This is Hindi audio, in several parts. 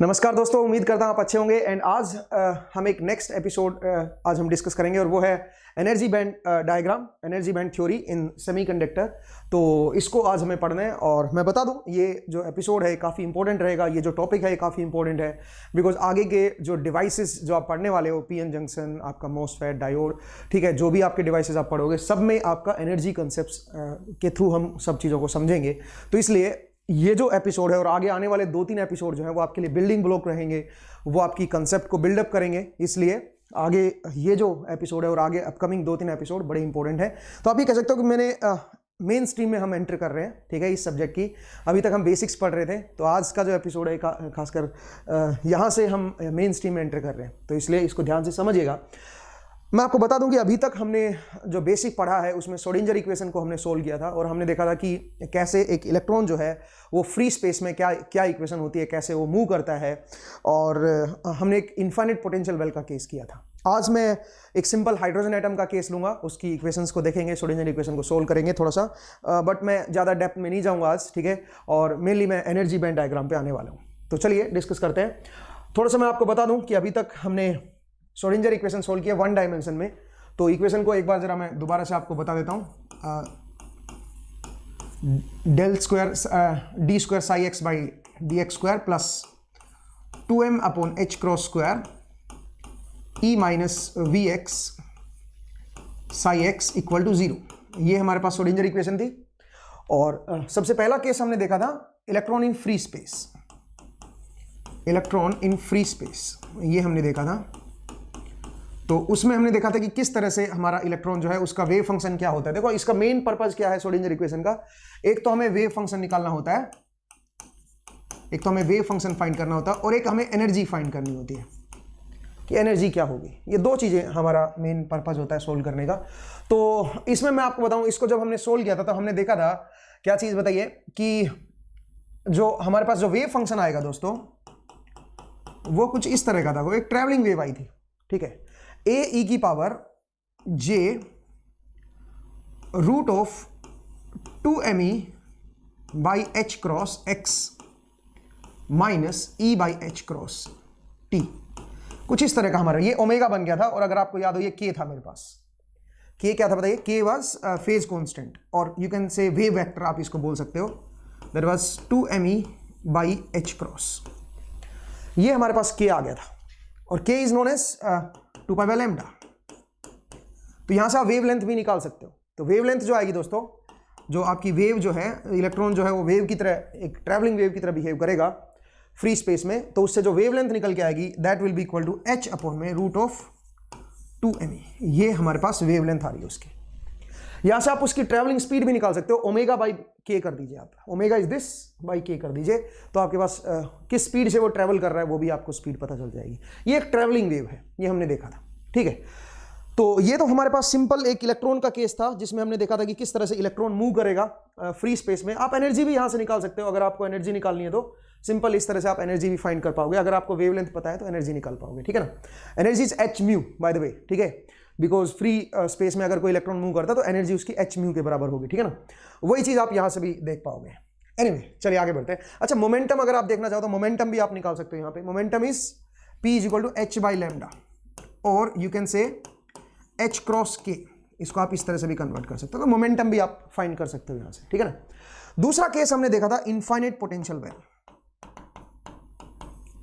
नमस्कार दोस्तों, उम्मीद करता हूँ आप अच्छे होंगे। एंड आज हम एक नेक्स्ट एपिसोड आज हम डिस्कस करेंगे और वो है energy band diagram, energy band theory in semiconductor. तो इसको आज हमें पढ़ना है और मैं बता दूं ये जो एपिसोड है काफ़ी इंपॉर्टेंट रहेगा। ये जो टॉपिक है काफ़ी इंपॉर्टेंट है बिकॉज आगे के जो डिवाइसेस जो आप पढ़ने वाले हो, पीएन जंक्शन, आपका मोसफेट, डायोड, ठीक है, जो भी आपके डिवाइसेस आप पढ़ोगे सब में आपका एनर्जी कंसेप्ट के थ्रू हम सब चीज़ों को समझेंगे। तो इसलिए ये जो एपिसोड है और आगे आने वाले 2-3 एपिसोड जो है वो आपके लिए बिल्डिंग ब्लॉक रहेंगे, वो आपकी कंसेप्ट को बिल्डअप करेंगे। इसलिए आगे ये जो एपिसोड है और आगे अपकमिंग 2-3 एपिसोड बड़े इंपॉर्टेंट है। तो आप ये कह सकते हो कि मैंने मेन स्ट्रीम में हम एंटर कर रहे हैं, ठीक है, इस सब्जेक्ट की। अभी तक हम बेसिक्स पढ़ रहे थे, तो आज का जो एपिसोड है खासकर यहाँ से हम मेन स्ट्रीम में एंटर कर रहे हैं, तो इसलिए इसको ध्यान से समझिएगा। मैं आपको बता दूं कि अभी तक हमने जो बेसिक पढ़ा है उसमें श्रोडिंगर इक्वेशन को हमने सोल्व किया था और हमने देखा था कि कैसे एक इलेक्ट्रॉन जो है वो फ्री स्पेस में क्या इक्वेशन होती है, कैसे वो मूव करता है, और हमने एक इनफाइनाइट पोटेंशियल वेल का केस किया था। आज मैं एक सिंपल हाइड्रोजन एटम का केस लूंगा, उसकी इक्वेशंस को देखेंगे, श्रोडिंगर इक्वेशन को सोल्व करेंगे थोड़ा सा, बट मैं ज़्यादा डेप्थ में नहीं जाऊँगा आज, ठीक है। और मेनली मैं एनर्जी बैंड डायग्राम पर आने वाला हूँ। तो चलिए डिस्कस करते हैं। थोड़ा सा मैं आपको बता दूँ कि अभी तक हमने श्रोडिंगर इक्वेशन सोल्व किया 1 डायमेंशन में। तो इक्वेशन को एक बार जरा मैं दोबारा से आपको बता देता हूँ। Del square D square psi X by D X square plus 2m upon H cross square E minus V X psi X equal to 0। ये हमारे पास श्रोडिंगर इक्वेशन थी। और सबसे पहला केस हमने देखा था electron in free space, electron in free space, ये हमने देखा था। तो उसमें हमने देखा था कि किस तरह से हमारा इलेक्ट्रॉन जो है उसका वेव फंक्शन क्या होता है। देखो इसका मेन पर्पस क्या है श्रोडिंगर इक्वेशन का, एक तो हमें वेव फंक्शन निकालना होता है, एक तो हमें वेव फंक्शन फाइंड करना होता है और एक हमें एनर्जी फाइंड करनी होती है कि एनर्जी क्या होगी। ये 2 चीजें हमारा मेन पर्पस होता है सोल्व करने का। तो इसमें मैं आपको बताऊं, इसको जब हमने सोल्व किया था तो हमने देखा था क्या चीज बताइए कि जो हमारे पास जो वेव फंक्शन आएगा दोस्तों वो कुछ इस तरह का था। वो एक ट्रैवलिंग वेव आई थी, ठीक है, ए ई की power J root of 2me by H cross X minus E by H cross T, कुछ इस तरह का हमारा ये ओमेगा बन गया था। और अगर आपको याद हो ये के था मेरे पास, के क्या था बताइए, के वाज फेज कांस्टेंट और you can say wave vector, आप इसको बोल सकते हो। That was 2me by H cross, ये हमारे पास के आ गया था और K is known as 2 pi by lambda. तो यहां से आप वेव लेंथ भी निकाल सकते हो। तो वेव लेंथ जो आएगी दोस्तों, जो आपकी वेव जो है, इलेक्ट्रॉन जो है वो वेव की तरह, एक ट्रैवलिंग वेव की तरह बिहेव करेगा फ्री स्पेस में, तो उससे जो वेव लेंथ निकल के आएगी that will be equal to H upon में रूट ऑफ 2me। ये हमारे पास वेव लेंथ आ रही है उसकी। यहां से आप उसकी ट्रैवलिंग स्पीड भी निकाल सकते हो, ओमेगा बाई के कर दीजिए आप, ओमेगा इज दिस बाई के कर दीजिए, तो आपके पास किस स्पीड से वो ट्रैवल कर रहा है वो भी आपको स्पीड पता चल जाएगी। ये एक ट्रैवलिंग वेव है, ये हमने देखा था, ठीक है। तो ये तो हमारे पास सिंपल एक इलेक्ट्रॉन का केस था जिसमें हमने देखा था कि किस तरह से इलेक्ट्रॉन मूव करेगा फ्री स्पेस में। आप एनर्जी भी यहां से निकाल सकते हो, अगर आपको एनर्जी निकालनी है तो सिंपल इस तरह से आप एनर्जी भी फाइंड कर पाओगे। अगर आपको वेवलेंथ पता है तो एनर्जी निकाल पाओगे, ठीक है ना। Energy is H mu by the way, ठीक है, बिकॉज फ्री स्पेस में अगर कोई इलेक्ट्रॉन मूव करता है तो एनर्जी उसकी एच म्यू के बराबर होगी, ठीक है ना। वही चीज आप यहां से भी देख पाओगे। एनीवे चलिए आगे बढ़ते हैं। अच्छा, मोमेंटम अगर आप देखना चाहो तो मोमेंटम भी आप निकाल सकते हो यहाँ पे। Momentum is P is equal to h by lambda और you can say h cross के, इसको आप इस तरह से भी कन्वर्ट कर सकते हो। तो मोमेंटम भी आप फाइंड कर सकते हो यहां से, ठीक है ना। दूसरा केस हमने देखा था infinite potential well,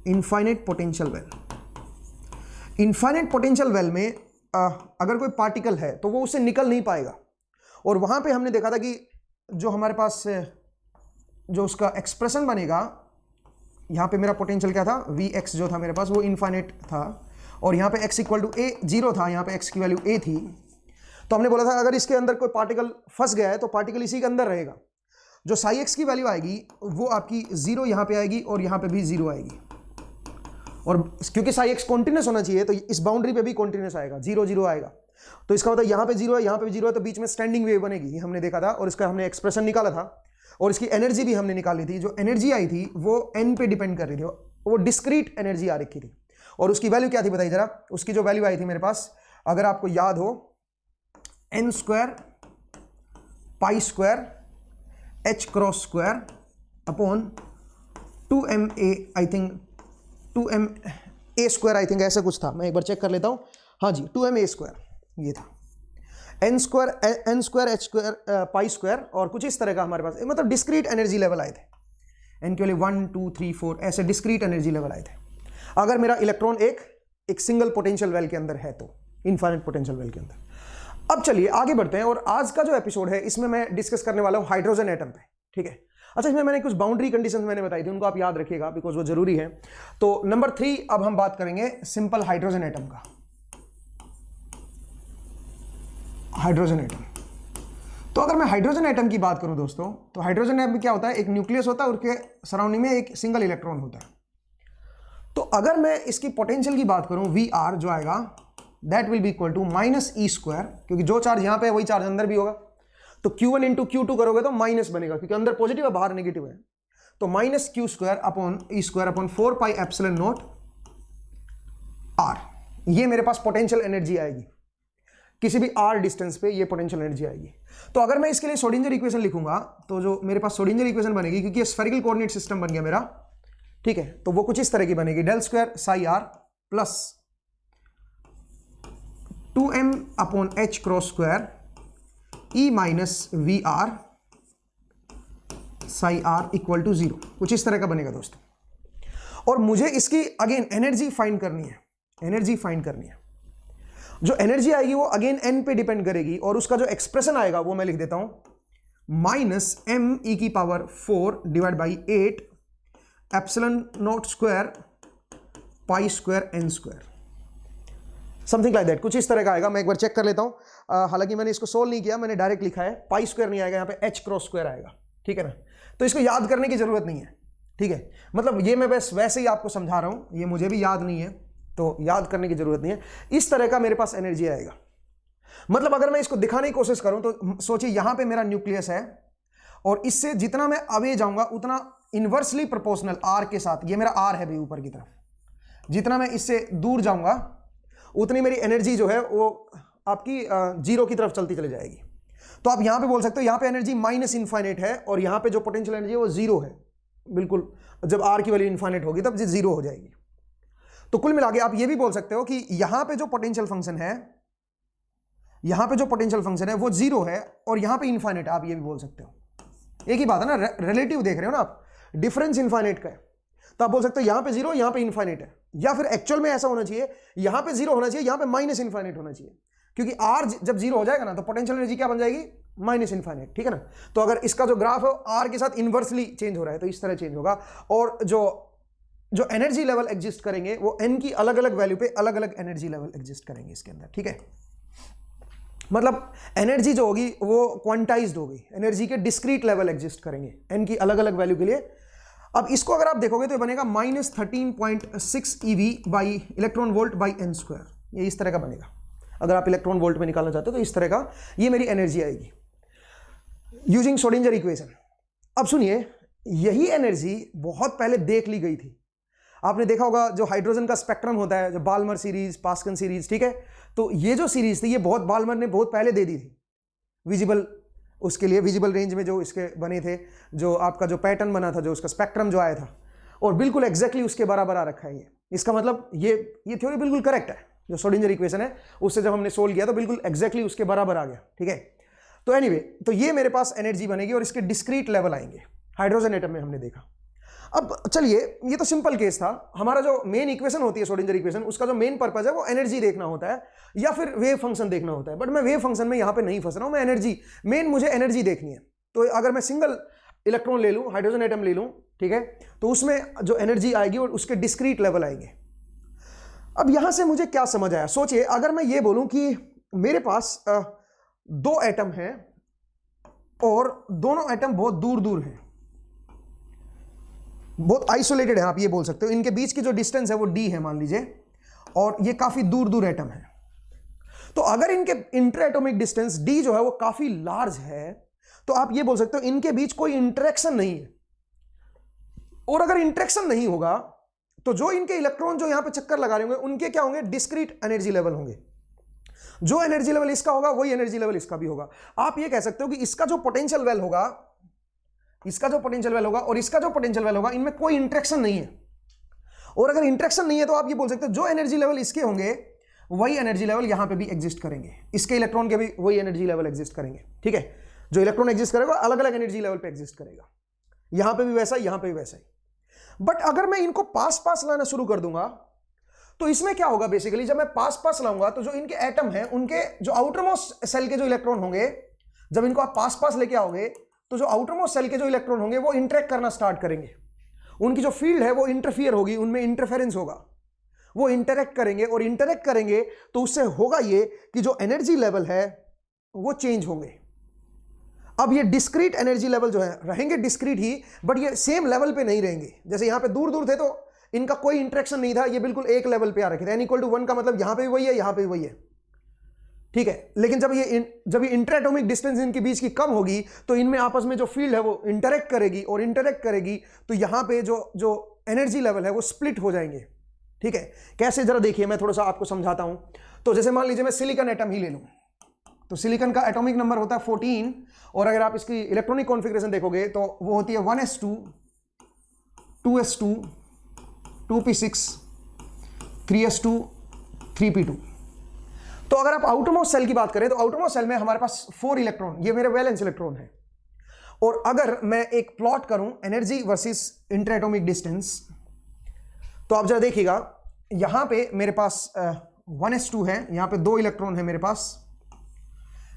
infinite potential well. Infinite potential well में अगर कोई पार्टिकल है तो वो उससे निकल नहीं पाएगा। और वहां पे हमने देखा था कि जो हमारे पास जो उसका एक्सप्रेशन बनेगा, यहां पे मेरा पोटेंशियल क्या था, Vx जो था मेरे पास वो इनफाइनाइट था और यहाँ पे x इक्वल टू a 0 था, यहाँ पे x की वैल्यू a थी। तो हमने बोला था अगर इसके अंदर कोई पार्टिकल फंस गया है तो पार्टिकल इसी के अंदर रहेगा। जो साई x की वैल्यू आएगी वो आपकी 0 यहाँ पे आएगी और यहाँ पे भी 0 आएगी। और क्योंकि साई x कॉन्टिन्यूस होना चाहिए तो इस बाउंड्री पे भी कॉन्टिन्यूस आएगा, 0 0 आएगा। तो इसका मतलब यहाँ पे 0 है, यहाँ पे भी 0 है, तो बीच में स्टैंडिंग वेव बनेगी, ये हमने देखा था। और इसका हमने एक्सप्रेशन निकाला था और इसकी एनर्जी भी हमने निकाली थी। जो एनर्जी आई थी वो n पे डिपेंड कर रही थी, वो डिस्क्रीट एनर्जी आ रखी थी। और उसकी वैल्यू क्या थी बताइए जरा। उसकी जो वैल्यू आई थी मेरे पास, अगर आपको याद हो, n square pi square H cross square upon 2ma I think 2ma² I think ऐसा कुछ था, मैं एक बार चेक कर लेता हूँ। हाँ जी, 2ma² ये था, n² h² π² और कुछ इस तरह का हमारे पास, मतलब डिस्क्रीट एनर्जी लेवल आए थे। n के लिए 1 2 3 4 ऐसे डिस्क्रीट एनर्जी लेवल आए थे। अगर मेरा इलेक्ट्रॉन एक सिंगल पोटेंशियल वेल के अंदर है तो, इनफाइनाइट पोटेंशियल वेल के अंदर। अब चलिए आगे बढ़ते हैं, और आज का जो एपिसोड है इसमें मैं डिस्कस करने वाला हूं हाइड्रोजन एटम पे, ठीक है। अच्छा, इसमें मैंने कुछ बाउंड्री कंडीशंस मैंने बताई थी, उनको आप याद रखिएगा बिकॉज वो जरूरी है। तो नंबर 3 अब हम बात करेंगे सिंपल हाइड्रोजन एटम का। हाइड्रोजन एटम, तो अगर मैं हाइड्रोजन एटम की बात करूं दोस्तों, तो हाइड्रोजन एटम में क्या होता है, एक न्यूक्लियस होता है और उसके सराउंडिंग में एक सिंगल इलेक्ट्रॉन होता है। तो अगर मैं इसकी पोटेंशियल की बात करूं, Vr जो आएगा that will be equal to -e², क्योंकि जो चार्ज यहां पे है वही चार्ज अंदर भी होगा। तो Q1 इंटू Q2 करोगे तो माइनस बनेगा, क्योंकि अंदर पॉजिटिव है बाहर नेगेटिव है। तो -q² upon e² upon 4πε0 r, ये मेरे पास पोटेंशियल एनर्जी आएगी किसी भी r डिस्टेंस पे, ये पोटेंशियल एनर्जी आएगी। तो अगर मैं इसके लिए श्रोडिंगर इक्वेशन लिखूंगा, तो जो मेरे पास श्रोडिंगर इक्वेशन बनेगी, क्योंकि ये स्फेरिकल कोऑर्डिनेट सिस्टम बन गया मेरा, ठीक है, तो वो कुछ इस तरह की बनेगी, ∇2 psi r plus 2m upon h² e minus Vr psi r equal to 0, कुछ इस तरह का बनेगा दोस्तों। और मुझे इसकी अगेन एनर्जी फाइंड करनी है, एनर्जी फाइंड करनी है। जो एनर्जी आएगी वो अगेन n पे डिपेंड करेगी, और उसका जो एक्सप्रेशन आएगा वो मैं लिख देता हूं, -m⁴ divide by 8 ε0² π² n², something like that, कुछ इस तरह का आएगा। मैं एक बार चेक कर लेता हूं, हालांकि मैंने इसको सोल्व नहीं किया, मैंने डायरेक्ट लिखा है, π² नहीं आएगा यहाँ पे, h×2 आएगा, ठीक है ना। तो इसको याद करने की जरूरत नहीं है, ठीक है, मतलब ये मैं बस वैसे ही आपको समझा रहा हूं, ये मुझे भी याद नहीं है तो याद करने की जरूरत नहीं है। इस तरह का मेरे पास एनर्जी आएगा। मतलब अगर मैं इसको दिखाने की कोशिश करूं तो सोचिए यहां पे मेरा न्यूक्लियस है, और इससे जितना मैं अवे जाऊंगा उतना इनवर्सली प्रोपोर्शनल आर के साथ, ये मेरा आर है भी ऊपर की तरफ, जितना मैं इससे दूर जाऊंगा उतनी मेरी एनर्जी जो है वो आपकी 0 की तरफ चलती चली जाएगी। तो आप यहां पे बोल सकते हो यहां पे एनर्जी -इनफाइनाइट है, और यहां पे जो पोटेंशियल एनर्जी है वो 0 है, बिल्कुल। जब आर की वैल्यू इनफाइनाइट होगी तब 0 हो जाएगी। तो कुल मिला के आप ये भी बोल सकते हो कि यहां पे जो पोटेंशियल फंक्शन है, यहां पे जो पोटेंशियल फंक्शन है वो 0 है, और यहां पे इनफाइनाइट, आप ये भी बोल सकते हो। एक ही बात है ना, रिलेटिव देख रहे हो ना आप, डिफरेंस इनफाइनाइट का है, तो आप बोल सकते हो यहां पे 0 यहां पे इनफाइनाइट है, या फिर एक्चुअल में ऐसा होना चाहिए, यहां पे 0 होना चाहिए, यहां पे -इनफाइनाइट होना चाहिए, क्योंकि आर जब 0 हो जाएगा ना तो पोटेंशियल एनर्जी क्या बन जाएगी, -इनफाइनाइट, ठीक है ना। तो अगर इसका जो ग्राफ है आर के साथ इनवर्सली चेंज हो रहा है तो इस तरह चेंज होगा, और जो एनर्जी लेवल एग्जिस्ट करेंगे वो n की अलग अलग वैल्यू पे अलग अलग एनर्जी लेवल एग्जिस्ट करेंगे इसके अंदर, ठीक है। मतलब एनर्जी जो होगी वो क्वांटाइज्ड होगी, एनर्जी के डिस्क्रीट लेवल एग्जिस्ट करेंगे n की अलग अलग वैल्यू के लिए। अब इसको अगर आप देखोगे तो ये बनेगा -13.6 eV by electron volt by n², ये इस तरह का बनेगा। अगर आप इलेक्ट्रॉन वोल्ट में निकालना चाहते हो तो इस तरह का ये मेरी एनर्जी आएगी यूजिंग श्रोडिंगर इक्वेशन। अब सुनिए, यही एनर्जी बहुत पहले देख ली गई थी। आपने देखा होगा जो हाइड्रोजन का स्पेक्ट्रम होता है, जो बाल्मर सीरीज, पास्कन सीरीज, ठीक है, तो ये जो सीरीज थी ये बहुत बाल्मर ने बहुत पहले दे दी थी विजिबल, उसके लिए विजिबल रेंज में जो इसके बने थे, जो आपका जो पैटर्न बना था, जो उसका स्पेक्ट्रम जो आया था, और बिल्कुल एग्जैक्टली उसके बराबर आ रखा है ये। इसका मतलब ये थ्योरी बिल्कुल करेक्ट है, जो श्रोडिंगर इक्वेशन है उससे जब हमने सोल्व किया तो बिल्कुल एग्जैक्टली उसके बराबर आ गया, ठीक है। तो एनीवे, तो ये मेरे पास एनर्जी बनेगी और इसके डिस्क्रीट लेवल आएंगे, हाइड्रोजन एटम में हमने देखा। अब चलिए, ये तो सिंपल केस था। हमारा जो मेन इक्वेशन होती है श्रोडिंगर इक्वेशन, उसका जो मेन पर्पस है वो एनर्जी देखना होता है या फिर वेव फंक्शन देखना होता है, बट मैं वेव फंक्शन में यहां पे नहीं फंस रहा हूं, मैं एनर्जी, मेन मुझे एनर्जी देखनी है। तो अगर मैं सिंगल इलेक्ट्रॉन ले लूं, हाइड्रोजन एटम ले लूं, ठीक है, तो उसमें जो एनर्जी आएगी और उसके डिस्क्रीट लेवल आएंगे। अब यहां से मुझे क्या समझ आया, सोचिए अगर मैं ये बोलूं कि मेरे पास 2 एटम हैं और दोनों एटम बहुत दूर दूर हैं, बहुत आइसोलेटेड है, आप ये बोल सकते हो, इनके बीच की जो डिस्टेंस है वो d है मान लीजिए, और ये काफी दूर दूर एटम है। तो अगर इनके इंटर एटॉमिक डिस्टेंस d जो है वो काफी लार्ज है, तो आप ये बोल सकते हो इनके बीच कोई इंटरेक्शन नहीं है। और अगर इंटरेक्शन नहीं होगा तो जो इनके इलेक्ट्रॉन जो यहां पे चक्कर लगा रहे होंगे उनके क्या होंगे, डिस्क्रीट एनर्जी लेवल होंगे। जो एनर्जी लेवल इसका होगा वही एनर्जी लेवल इसका भी होगा। आप ये कह सकते हो कि इसका जो पोटेंशियल वेल होगा, इसका जो पोटेंशियल वेल होगा और इसका जो पोटेंशियल वेल होगा, इनमें कोई इंटरेक्शन नहीं है। और अगर इंटरेक्शन नहीं है तो आप ये बोल सकते हो जो एनर्जी लेवल इसके होंगे वही एनर्जी लेवल यहां पे भी एग्जिस्ट करेंगे, इसके इलेक्ट्रॉन के भी वही एनर्जी लेवल एग्जिस्ट करेंगे। ठीक है, जो इलेक्ट्रॉन एग्जिस्ट करेगा अलग अलग एनर्जी लेवल पे एग्जिस्ट करेगा, यहां पे भी वैसा ही, यहां पे भी वैसा ही। बट अगर मैं इनको पास पास लाना शुरू कर दूंगा तो इसमें क्या होगा, बेसिकली जब मैं पास पास लाऊंगा तो जो इनके एटम हैं उनके जो आउटर मोस्ट सेल के जो इलेक्ट्रॉन होंगे, जब इनको आप पास पास लेके आओगे तो जो आउटर मोस्ट सेल के जो इलेक्ट्रॉन होंगे वो इंटरेक्ट करना स्टार्ट करेंगे, उनकी जो फील्ड है वो इंटरफियर होगी, उनमें इंटरफेरेंस होगा, वो इंटरेक्ट करेंगे, और इंटरेक्ट करेंगे तो उससे होगा ये कि जो एनर्जी लेवल है वो चेंज होंगे। अब ये डिस्क्रीट एनर्जी लेवल जो है रहेंगे डिस्क्रीट ही, बट ये सेम लेवल पे नहीं रहेंगे। जैसे यहां पे दूर दूर थे तो इनका कोई इंटरेक्शन नहीं था, ये बिल्कुल एक लेवल पे आ रखे थे, n=1 का मतलब यहां पे भी वही है, यहां पे भी वही है। ठीक है, लेकिन जब ये इंटरएटॉमिक डिस्टेंस इनके बीच की कम होगी तो इनमें आपस में जो फील्ड है वो इंटरेक्ट करेगी, और इंटरेक्ट करेगी तो यहां पे जो एनर्जी लेवल है वो स्प्लिट हो जाएंगे। ठीक है, कैसे जरा देखिए, मैं थोड़ा सा आपको समझाता हूं। तो जैसे मान लीजिए मैं सिलिकॉन एटम ही ले लूं, तो सिलिकॉन का एटॉमिक नंबर होता है 14, और अगर आप इसकी इलेक्ट्रॉनिक कॉन्फ़िगरेशन देखोगे तो वो होती है 1s2 2s2 2p6 3s2 3p2। तो अगर आप आउटरमोस्ट सेल की बात करें तो आउटरमोस्ट सेल में हमारे पास 4 इलेक्ट्रॉन, ये मेरे वैलेंस इलेक्ट्रॉन है। और अगर मैं एक प्लॉट करूं एनर्जी वर्सेस इंटरएटॉमिक डिस्टेंस, तो आप जरा देखिएगा, यहां पे मेरे पास 1s2 है, यहां पे 2 इलेक्ट्रॉन है मेरे पास,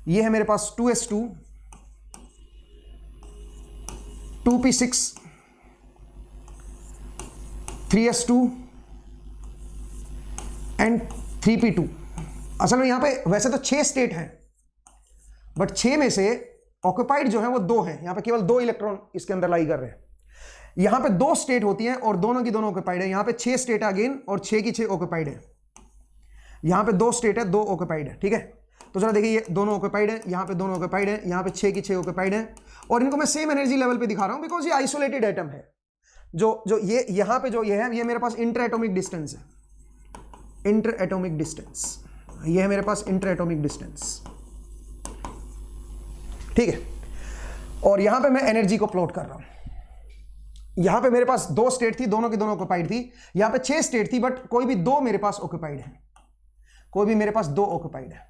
ये है मेरे पास 2s2 2p6 3s2 and 3p2। असल में यहां पे वैसे तो 6 स्टेट हैं, बट 6 में से ऑक्यूपाइड जो है वो 2 हैं, यहां पे केवल 2 इलेक्ट्रॉन इसके अंदर लाई कर रहे हैं। यहां पे 2 स्टेट होती हैं और दोनों की दोनों ऑक्यूपाइड है, यहां पे 6 स्टेट अगेन और 6 की 6 ऑक्यूपाइड है। यहां पे 2 स्टेट है, 2 ऑक्यूपाइड है। ठीक है, तो जरा देखिए, ये दोनों ऑक्यूपाइड है, यहां पे दोनों ऑक्यूपाइड है, यहां पे 6 की 6 ऑक्यूपाइड है, और इनको मैं सेम एनर्जी लेवल पे दिखा रहा हूं बिकॉज ये आइसोलेटेड एटम है। जो ये यहां पे जो ये है, ये मेरे पास इंटर एटॉमिक डिस्टेंस है, इंटर एटॉमिक डिस्टेंस, ये है मेरे पास इंटर एटॉमिक डिस्टेंस। ठीक है, और यहां पे मैं एनर्जी को प्लॉट कर रहा हूं। यहां पे मेरे पास 2 स्टेट थी, दोनों की दोनों ऑक्यूपाइड थी, यहां पे 6 स्टेट थी, बट कोई भी 2 मेरे पास ऑक्यूपाइड है, कोई भी मेरे पास 2 ऑक्यूपाइड है।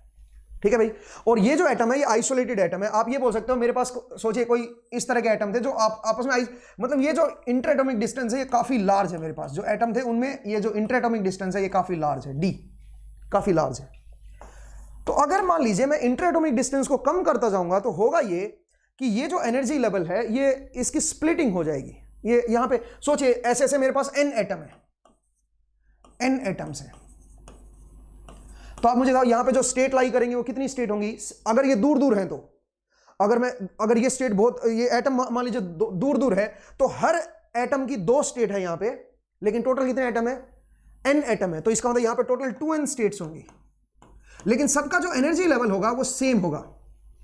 ठीक है भाई, और ये जो एटम है ये आइसोलेटेड एटम है। आप ये बोल सकते हो मेरे पास, सोचिए कोई इस तरह के एटम थे जो आप आपस में मतलब ये जो इंटर एटॉमिक डिस्टेंस है ये काफी लार्ज है, मेरे पास जो एटम थे उनमें ये जो इंटर एटॉमिक डिस्टेंस है ये काफी लार्ज है, डी काफी लार्ज है। तो अगर मान लीजिए मैं इंटर एटॉमिक डिस्टेंस को कम करता जाऊंगा तो होगा ये कि ये जो एनर्जी लेवल है ये इसकी स्प्लिटिंग हो जाएगी। ये यहां पे सोचिए ऐसे ऐसे मेरे पास n एटम है, n एटम्स है, तो आप मुझे बताओ यहां पे जो स्टेट लाई करेंगे वो कितनी स्टेट होंगी। अगर ये दूर दूर हैं तो अगर ये स्टेट बहुत, ये एटम मान लीजिए दूर दूर है तो हर एटम की 2 स्टेट है यहां पे, लेकिन टोटल कितने एटम है, n एटम है, तो इसका मतलब यहां पे टोटल 2n स्टेट्स होंगी, लेकिन सबका जो एनर्जी लेवल होगा वो सेम होगा।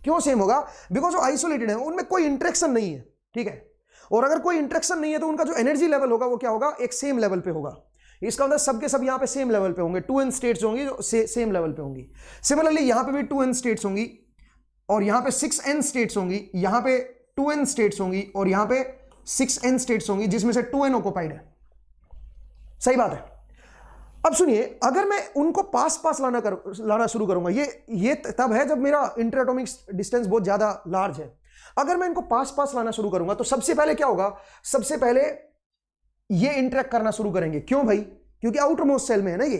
क्यों सेम होगा, बिकॉज वो आइसोलेटेड है, उनमें कोई इंटरेक्शन नहीं है। ठीक है, और अगर कोई इंटरेक्शन नहीं है तो उनका जो एनर्जी लेवल होगा वो क्या होगा, एक सेम लेवल पे होगा। इसका मतलब सबके सब यहां पे सेम लेवल पे होंगे, 2n स्टेट्स होंगी जो सेम लेवल पे होंगी। सिमिलरली यहां पे भी 2n स्टेट्स होंगी, और यहां पे 6n स्टेट्स होंगी, यहां पे 2n स्टेट्स होंगी, और यहां पे 6n स्टेट्स होंगी, जिसमें से 2n ऑक्यूपाइड है। सही बात है। अब सुनिए, अगर मैं उनको पास पास लाना शुरू करूंगा, ये तब है जब मेरा इंटर एटॉमिक डिस्टेंस बहुत ज्यादा लार्ज है। अगर मैं इनको पास पास लाना शुरू करूंगा तो सबसे पहले क्या होगा, सबसे पहले ये इंटरेक्ट करना शुरू करेंगे। क्यों भाई, क्योंकि आउटर मोस्ट सेल में है ना ये,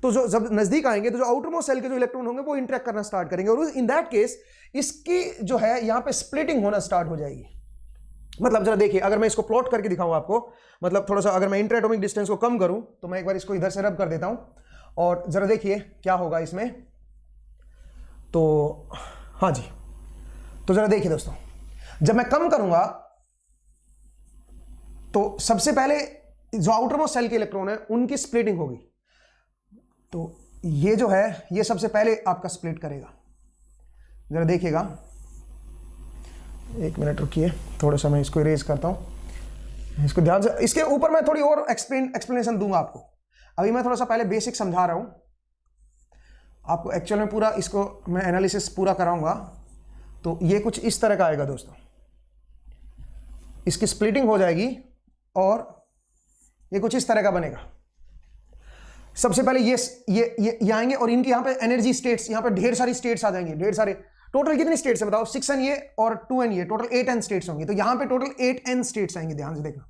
तो जो जब नजदीक आएंगे तो जो आउटर मोस्ट सेल के जो इलेक्ट्रॉन होंगे वो इंटरेक्ट करना स्टार्ट करेंगे, और इन दैट केस इसकी जो है यहां पे स्प्लिटिंग होना स्टार्ट हो जाएगी। मतलब जरा देखिए, अगर मैं इसको प्लॉट करके दिखाऊं आपको, मतलब थोड़ा सा अगर मैं इंटर एटॉमिक डिस्टेंस को कम करूं तो मैं एक बार इसको इधर से रब कर देता हूं, और जरा देखिए क्या होगा इसमें। तो हाँ जी, तो जरा देखिए दोस्तों, जब मैं कम करूंगा तो सबसे पहले जो आउटर मोस्ट सेल के इलेक्ट्रॉन है उनकी स्प्लिटिंग होगी। तो ये जो है ये सबसे पहले आपका स्प्लिट करेगा। जरा देखिएगा, एक मिनट रुकिए, थोड़ा सा मैं इसको इरेज करता हूं, इसको ध्यान से, इसके ऊपर मैं थोड़ी और एक्सप्लेनेशन दूंगा आपको। अभी मैं थोड़ा सा पहले बेसिक समझा रहा हूं आपको, एक्चुअल में पूरा इसको मैं एनालिसिस पूरा कराऊंगा। तो ये कुछ इस तरह का आएगा दोस्तों, इसकी स्प्लिटिंग हो जाएगी और ये कुछ इस तरह का बनेगा। सबसे पहले ये आएंगे और इनके यहां पे एनर्जी स्टेट्स, यहां पे ढेर सारी स्टेट्स आ जाएंगी, ढेर सारे। टोटल कितनी स्टेट्स है बताओ? 6n ये और 2n ये, टोटल 8n स्टेट्स होंगी। तो यहां पे टोटल 8n स्टेट्स आएंगे, ध्यान से देखना।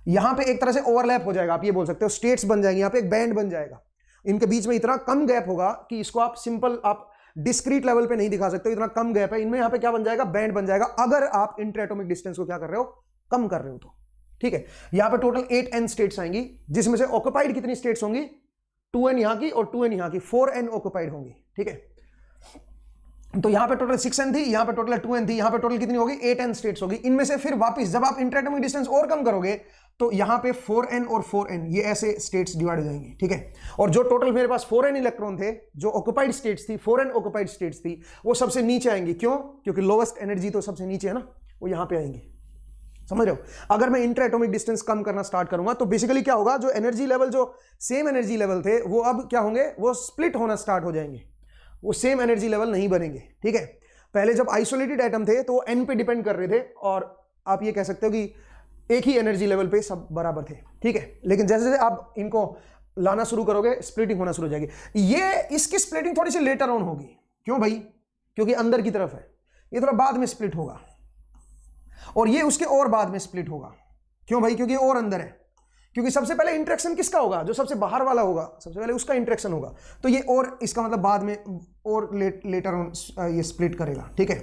यहां पे एक तरह से ओवरलैप हो जाएगा, आप ये बोल सकते हो, स्टेट्स बन जाएंगे, यहां पे एक बैंड बन जाएगा। इनके बीच में इतना कम गैप होगा कि इसको आप सिंपल, आप डिस्क्रीट लेवल पे नहीं दिखा सकते, इतना कम गैप है इनमें। यहां पे क्या बन जाएगा? बैंड बन जाएगा, अगर आप इंटरएटॉमिक डिस्टेंस को क्या कर रहे हो? कम कर रहे हो तो। ठीक है, यहां पे टोटल 8n स्टेट्स आएंगी, जिसमें से ऑक्युपाइड कितनी स्टेट्स होंगी? 2n यहां की और 2n यहां की, 4n ऑक्युपाइड होंगी। ठीक है, तो यहां पे टोटल 6n थी, यहां पे टोटल 2n थी, यहां पे टोटल कितनी होगी? 8n स्टेट्स होगी। इनमें से फिर वापस जब आप इंटरएटॉमिक डिस्टेंस और कम करोगे तो यहां पे 4n और 4n ये ऐसे स्टेट्स डिवाइड हो जाएंगी। ठीक है, और जो टोटल मेरे पास 4n इलेक्ट्रॉन थे, जो ऑक्युपाइड स्टेट्स थी, 4n ऑक्युपाइड स्टेट्स थी, वो सबसे नीचे आएंगी। क्यों? क्योंकि लोवेस्ट एनर्जी तो सबसे नीचे है ना, वो यहां पे आएंगी। समझ रहे हो? अगर मैं इंटरएटॉमिक डिस्टेंस कम करना स्टार्ट करूंगा तो बेसिकली क्या होगा? जो एनर्जी लेवल, जो सेम एनर्जी लेवल थे, वो अब क्या होंगे? वो स्प्लिट होना स्टार्ट हो जाएंगे, वो सेम एनर्जी लेवल नहीं बनेंगे। ठीक है, पहले जब आइसोलेटेड एटम थे तो वो n पे डिपेंड कर रहे थे, और आप ये कह सकते हो कि एक ही एनर्जी लेवल पे सब बराबर थे। ठीक है, लेकिन जैसे जैसे आप इनको लाना शुरू करोगे, स्प्लिटिंग होना शुरू हो जाएगी। ये इसकी स्प्लिटिंग थोड़ी सी लेटर ऑन होगी। क्यों भाई? क्योंकि अंदर की तरफ है, ये थोड़ा बाद में स्प्लिट होगा, और ये उसके और बाद में स्प्लिट होगा। क्यों भाई? क्योंकि और अंदर है। क्योंकि सबसे पहले इंटरेक्शन किसका होगा? जो सबसे बाहर वाला होगा, सबसे पहले उसका इंटरेक्शन होगा। तो ये और, इसका मतलब बाद में और लेटर ऑन ये स्प्लिट करेगा। ठीक है,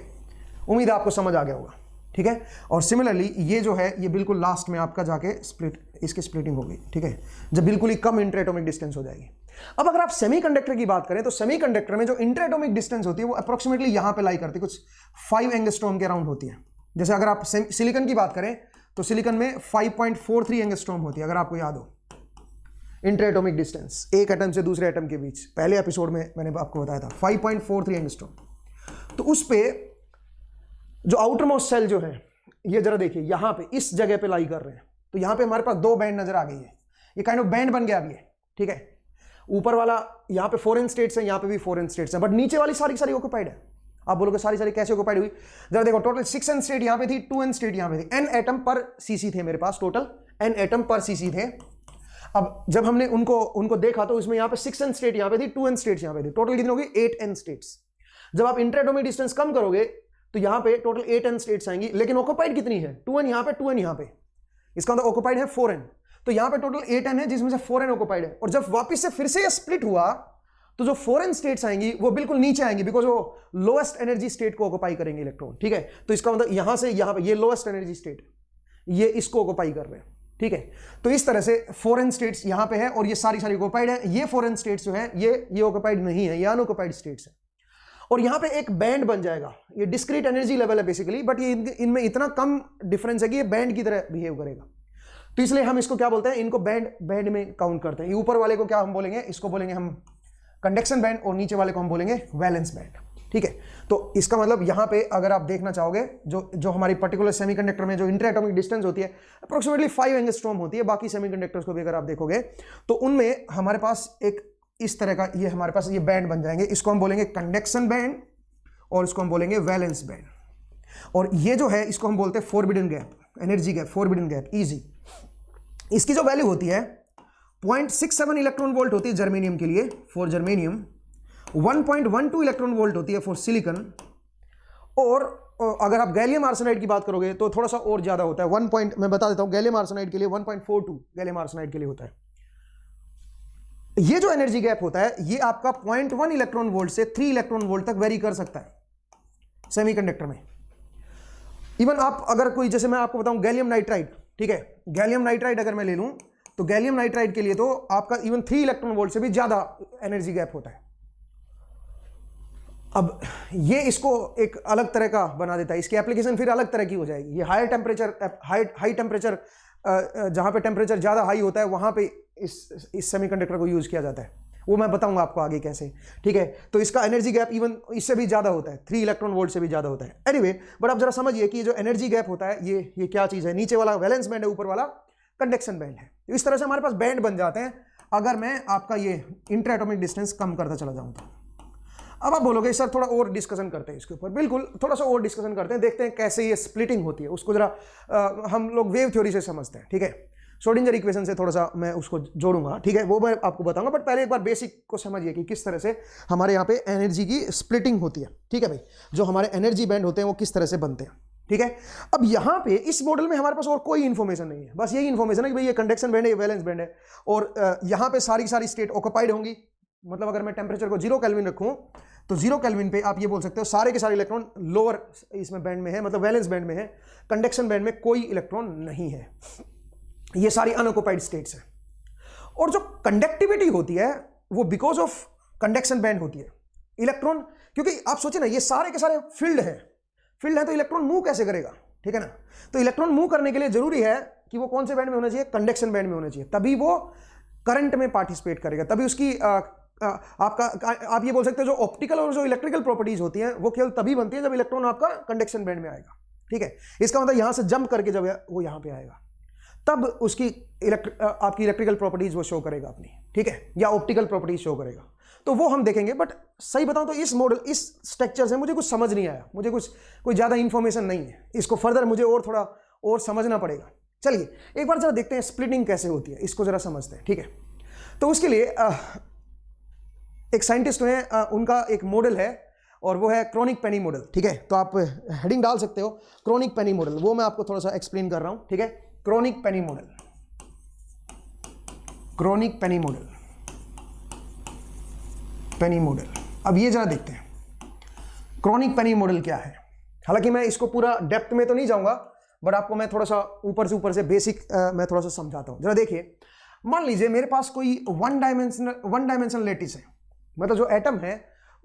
उम्मीद है आपको समझ आ गया होगा। ठीक है, और सिमिलरली ये जो है, ये बिल्कुल लास्ट में आपका जाके स्प्लिट, इसकी स्प्लिटिंग होगी। ठीक है, जब बिल्कुल ही कम इंटरएटॉमिक डिस्टेंस हो जाएगी। अब अगर आप सेमीकंडक्टर की बात करें तो सेमीकंडक्टर में जो इंटरएटॉमिक डिस्टेंस होती है वो अप्रोक्सीमेटली यहां पे लाई करती है, कुछ 5 एंगस्ट्रॉम के अराउंड होती है। जैसे अगर आप सिलिकॉन की बात करें तो सिलिकॉन में 5.43 एंगस्ट्रॉम होती है, अगर आपको याद हो इंटरएटॉमिक डिस्टेंस एक एटम से दूसरे एटम के बीच। पहले एपिसोड में मैंने आपको बताया था 5.43 एंगस्ट्रॉम। तो उस पे जो आउटर मोस्ट सेल जो है, ये जरा देखिए, यहां पे इस जगह पे लाई कर रहे हैं। तो यहां पे हमारे पास 2 बैंड नजर आ गई है, ये काइंड ऑफ बैंड बन गया अभी है। ठीक है, ऊपर वाला यहां पे 4n स्टेट्स है, यहां पे भी 4n स्टेट्स है, बट नीचे वाली सारी सारी ऑक्युपाइड है। आप बोलोगे सारी सारी कैसे ऑक्युपाइड हुई? जरा देखो, टोटल 6n स्टेट यहां पे थी, 2n स्टेट यहां पे थी, n एटम पर cc थे मेरे पास, टोटल n एटम पर cc थे। अब जब हमने उनको देखा तो इसमें यहां पे 6n स्टेट यहां पे थी, 2n स्टेट्स यहां पे थी, टोटल कितनी होगी? 8n states. जब आप इंटरएटॉमिक डिस्टेंस कम करोगे तो यहां पे टोटल 8n स्टेट्स आएंगी, लेकिन ऑक्युपाइड कितनी है? 2n यहां पे, 2n यहां पे, इसका मतलब ऑक्युपाइड है 4n। तो यहां पे टोटल 8n है, जिसमें से 4n ऑक्युपाइड है। और जब वापस से फिर से स्प्लिट हुआ तो जो 4n स्टेट्स आएंगी वो बिल्कुल नीचे आएंगी, बिकॉज वो लोएस्ट एनर्जी स्टेट को ऑक्युपाई करेंगे इलेक्ट्रॉन। ठीक है, तो इसका मतलब यहां से यहां पे ये लोएस्ट एनर्जी स्टेट, ये इसको ऑक्युपाई कर रहे हैं। ठीक है, तो इस तरह से 4n स्टेट्स यहां पे है और ये सारी सारी ऑक्युपाइड है। ये 4n स्टेट्स जो है ये ऑक्युपाइड नहीं है, ये अनऑक्युपाइड स्टेट्स है। और यहां पे एक बैंड बन जाएगा, ये डिस्क्रीट एनर्जी लेवल है बेसिकली, बट ये इनमें इतना कम डिफरेंस है कि ये बैंड की तरह बिहेव करेगा। तो इसलिए हम इसको क्या बोलते हैं? इनको बैंड में काउंट करते हैं। ये ऊपर वाले को क्या हम बोलेंगे? इसको बोलेंगे हम कंडक्शन बैंड, और नीचे वाले को हम बोलेंगे वैलेंस बैंड। ठीक है, तो इसका मतलब यहां पे अगर आप देखना चाहोगे, जो हमारी पर्टिकुलर सेमीकंडक्टर में जो इंटरएटॉमिक डिस्टेंस होती है अप्रोक्सीमेटली 5 एंगस्ट्रॉम होती है। बाकी सेमीकंडक्टर्स को भी अगर आप देखोगे तो उनमें हमारे पास एक इस तरह का ये हमारे पास ये बैंड बन जाएंगे। इसको हम बोलेंगे कंडक्शन बैंड और इसको हम बोलेंगे वैलेंस बैंड। और ये जो है इसको हम बोलते हैं forbidden gap, energy gap, forbidden gap, easy. इसकी जो वैल्यू होती है 0.67 इलेक्ट्रॉन वोल्ट होती है जर्मेनियम के लिए, फॉर जर्मेनियम 1.12 इलेक्ट्रॉन वोल्ट होती है फॉर सिलिकॉन। और अगर आप गैलियम आर्सेनाइड की बात करोगे तो थोड़ा सा और ज्यादा होता है, मैं बता देता हूं, गैलियम आर्सेनाइड के लिए 1.42 गैलियम आर्सेनाइड के लिए होता है। ये जो एनर्जी गैप होता है ये आपका 0.1 इलेक्ट्रॉन वोल्ट से 3 इलेक्ट्रॉन वोल्ट तक वेरी कर सकता है सेमीकंडक्टर में। इवन आप अगर कोई, जैसे मैं आपको बताऊं गैलियम नाइट्राइड, ठीक है, गैलियम नाइट्राइड अगर मैं ले लूं तो गैलियम नाइट्राइड के लिए तो आपका इवन 3 इलेक्ट्रॉन वोल्ट से भी ज्यादा एनर्जी गैप होता है। अब ये इसको एक अलग तरह का बना देता है, इसकी एप्लीकेशन फिर अलग तरह की हो जाएगी। ये हाई टेम्परेचर जहां पे टेम्परेचर ज्यादा हाई होता है वहां पे इस सेमीकंडक्टर को यूज किया जाता है, वो मैं बताऊंगा आपको आगे कैसे। ठीक है, तो इसका एनर्जी गैप इवन इससे भी ज्यादा होता है, 3 इलेक्ट्रॉन वोल्ट से भी ज्यादा होता है। एनीवे, बट आप जरा समझिए कि जो एनर्जी गैप होता है ये क्या चीज है। नीचे वाला वैलेंस बैंड है, ऊपर वाला कंडक्शन बैंड है। तो इस तरह से हमारे पास बैंड बन जाते हैं अगर मैं आपका ये इंटरएटॉमिक डिस्टेंस कम करता चला जाऊं तो। अब आप बोलोगे सर थोड़ा और डिस्कशन करते हैं इसके ऊपर। बिल्कुल, थोड़ा सा और डिस्कशन करते हैं, देखते हैं कैसे ये स्प्लिटिंग होती है। उसको जरा हम लोग वेव थ्योरी से समझते हैं। ठीक है, श्रोडिंगर इक्वेशन से थोड़ा सा मैं उसको जोड़ूंगा, ठीक है, वो मैं आपको बताऊंगा। बट पहले एक बार बेसिक को समझिए कि किस तरह से हमारे यहाँ पे एनर्जी की स्प्लिटिंग होती है, ठीक है भाई, जो हमारे एनर्जी बैंड होते हैं वो किस तरह से बनते हैं, ठीक है। अब यहाँ पे इस मॉडल में हमारे पास और कोई इन्फॉर्मेशन नहीं है, बस यही इन्फॉर्मेशन है कि भाई ये कंडक्शन बैंड है, ये वैलेंस बैंड है, और यहाँ पे सारी स्टेट ऑक्युपाइड होंगी। मतलब अगर मैं टेम्परेचर को 0 केल्विन रखूँ तो 0 केल्विन पे आप ये बोल सकते हो सारे के सारे इलेक्ट्रॉन लोअर इसमें बैंड में है, मतलब वैलेंस बैंड में है, कंडक्शन बैंड में कोई इलेक्ट्रॉन नहीं है, ये सारी अनऑक्युपाइड स्टेट्स है। और जो कंडक्टिविटी होती है वो बिकॉज ऑफ कंडक्शन बैंड होती है। इलेक्ट्रॉन, क्योंकि आप सोचिए ना ये सारे के सारे फील्ड है तो इलेक्ट्रॉन मूव कैसे करेगा, ठीक है ना। तो इलेक्ट्रॉन मूव करने के लिए जरूरी है कि वो कौन से बैंड में होना चाहिए, कंडक्शन बैंड में होना चाहिए, तभी वो करंट में पार्टिसिपेट करेगा, तभी उसकी आप ये बोल सकते हो जो ऑप्टिकल और जो इलेक्ट्रिकल प्रॉपर्टीज होती हैं वो केवल तभी बनती है जब इलेक्ट्रॉन आपका कंडक्शन बैंड में आएगा, ठीक है। इसका मतलब यहां से जंप करके जब वो यहां पे आएगा तब उसकी आपकी इलेक्ट्रिकल प्रॉपर्टीज वो शो करेगा अपनी, ठीक है, या ऑप्टिकल प्रॉपर्टीज शो करेगा, तो वो हम देखेंगे। बट सही बताऊं तो इस मॉडल, इस स्ट्रक्चर से मुझे कुछ समझ नहीं आया, मुझे कोई ज़्यादा इंफॉर्मेशन नहीं है, इसको फर्दर मुझे और थोड़ा और समझना पड़ेगा। चलिए एक बार जरा देखते हैं स्प्लिटिंग कैसे होती है, इसको जरा समझते हैं, ठीक है। तो उसके लिए एक साइंटिस्ट हैं, उनका एक मॉडल है और वो है क्रोनिग पेनी मॉडल, ठीक है। तो आप हेडिंग डाल सकते हो क्रोनिग पेनी मॉडल, वो मैं आपको थोड़ा सा एक्सप्लेन कर रहा हूं, ठीक है। Kronig Penney model, Kronig Penney model, Penney model. अब ये जरा देखते हैं क्रोनिग पेनी मॉडल क्या है। हालांकि मैं इसको पूरा डेप्थ में तो नहीं जाऊंगा, बट आपको मैं थोड़ा सा ऊपर से बेसिक मैं थोड़ा सा समझाता हूं। जरा देखिए, मान लीजिए मेरे पास कोई वन डायमेंशनल लैटिस है, मतलब जो एटम है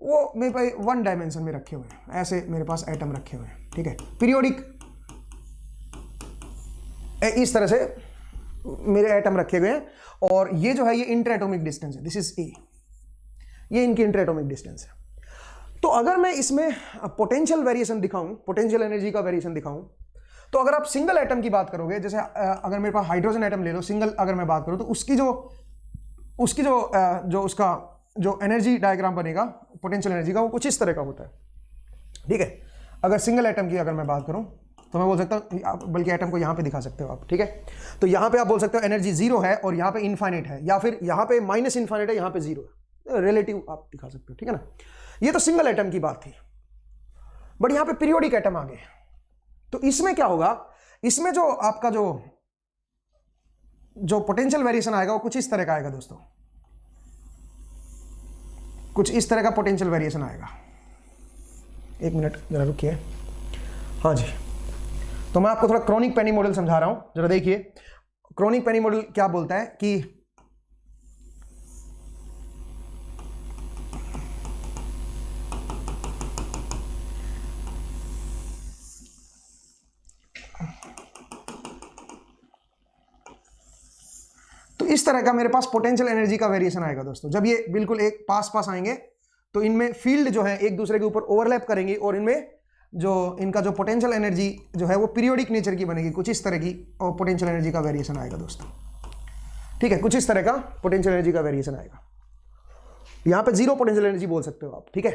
वो मेरे पास वन डायमेंशन में रखे हुए हैं, ऐसे मेरे पास एटम रखे हुए हैं, ठीक है, पीरियोडिक इस तरह से मेरे एटम रखे हुए हैं, और ये जो है ये इंटर एटॉमिक डिस्टेंस है, दिस इज ए, ये इनकी इंटर एटॉमिक डिस्टेंस है। तो अगर मैं इसमें पोटेंशियल वेरिएशन दिखाऊं, पोटेंशियल एनर्जी का वेरिएशन दिखाऊं, तो अगर आप सिंगल एटम की बात करोगे, जैसे अगर मेरे पास हाइड्रोजन एटम ले लो, सिंगल अगर मैं बात करूं तो उसकी जो एनर्जी डायग्राम बनेगा पोटेंशियल एनर्जी का, वो कुछ इस तरह का होता है, ठीक है। अगर सिंगल एटम की अगर मैं बात करूं तो मैं बोल सकता हूं, बल्कि एटम को यहां पे दिखा सकते हो आप, ठीक है। तो यहां पे आप बोल सकते हो एनर्जी 0 है और यहां पे इनफाइनाइट है, या फिर यहां पे माइनस इनफाइनाइट है, यहां पे 0 है, रिलेटिव आप दिखा सकते हो, ठीक है ना। ये तो सिंगल एटम की बात थी, बट यहां पे पीरियोडिक एटम आ गए, तो इसमें क्या होगा, इसमें जो आपका जो पोटेंशियल वेरिएशन आएगा वो कुछ इस तरह का आएगा दोस्तों, कुछ इस तरह का पोटेंशियल वेरिएशन आएगा। एक मिनट जरा रुकिए, हाँ जी। तो मैं आपको थोड़ा क्रोनिग पेनी मॉडल समझा रहा हूं, जरा देखिए क्रोनिग पेनी मॉडल क्या बोलता है कि तो इस तरह का मेरे पास पोटेंशियल एनर्जी का वेरिएशन आएगा दोस्तों। जब ये बिल्कुल एक पास आएंगे तो इनमें फील्ड जो है एक दूसरे के ऊपर ओवरलैप करेंगी, और इनमें जो इनका जो पोटेंशियल एनर्जी जो है वो पीरियोडिक नेचर की बनेगी, कुछ इस तरह की, और पोटेंशियल एनर्जी का वेरिएशन आएगा दोस्तों, ठीक है, कुछ इस तरह का पोटेंशियल एनर्जी का वेरिएशन आएगा। यहां पे 0 पोटेंशियल एनर्जी बोल सकते हो आप, ठीक है।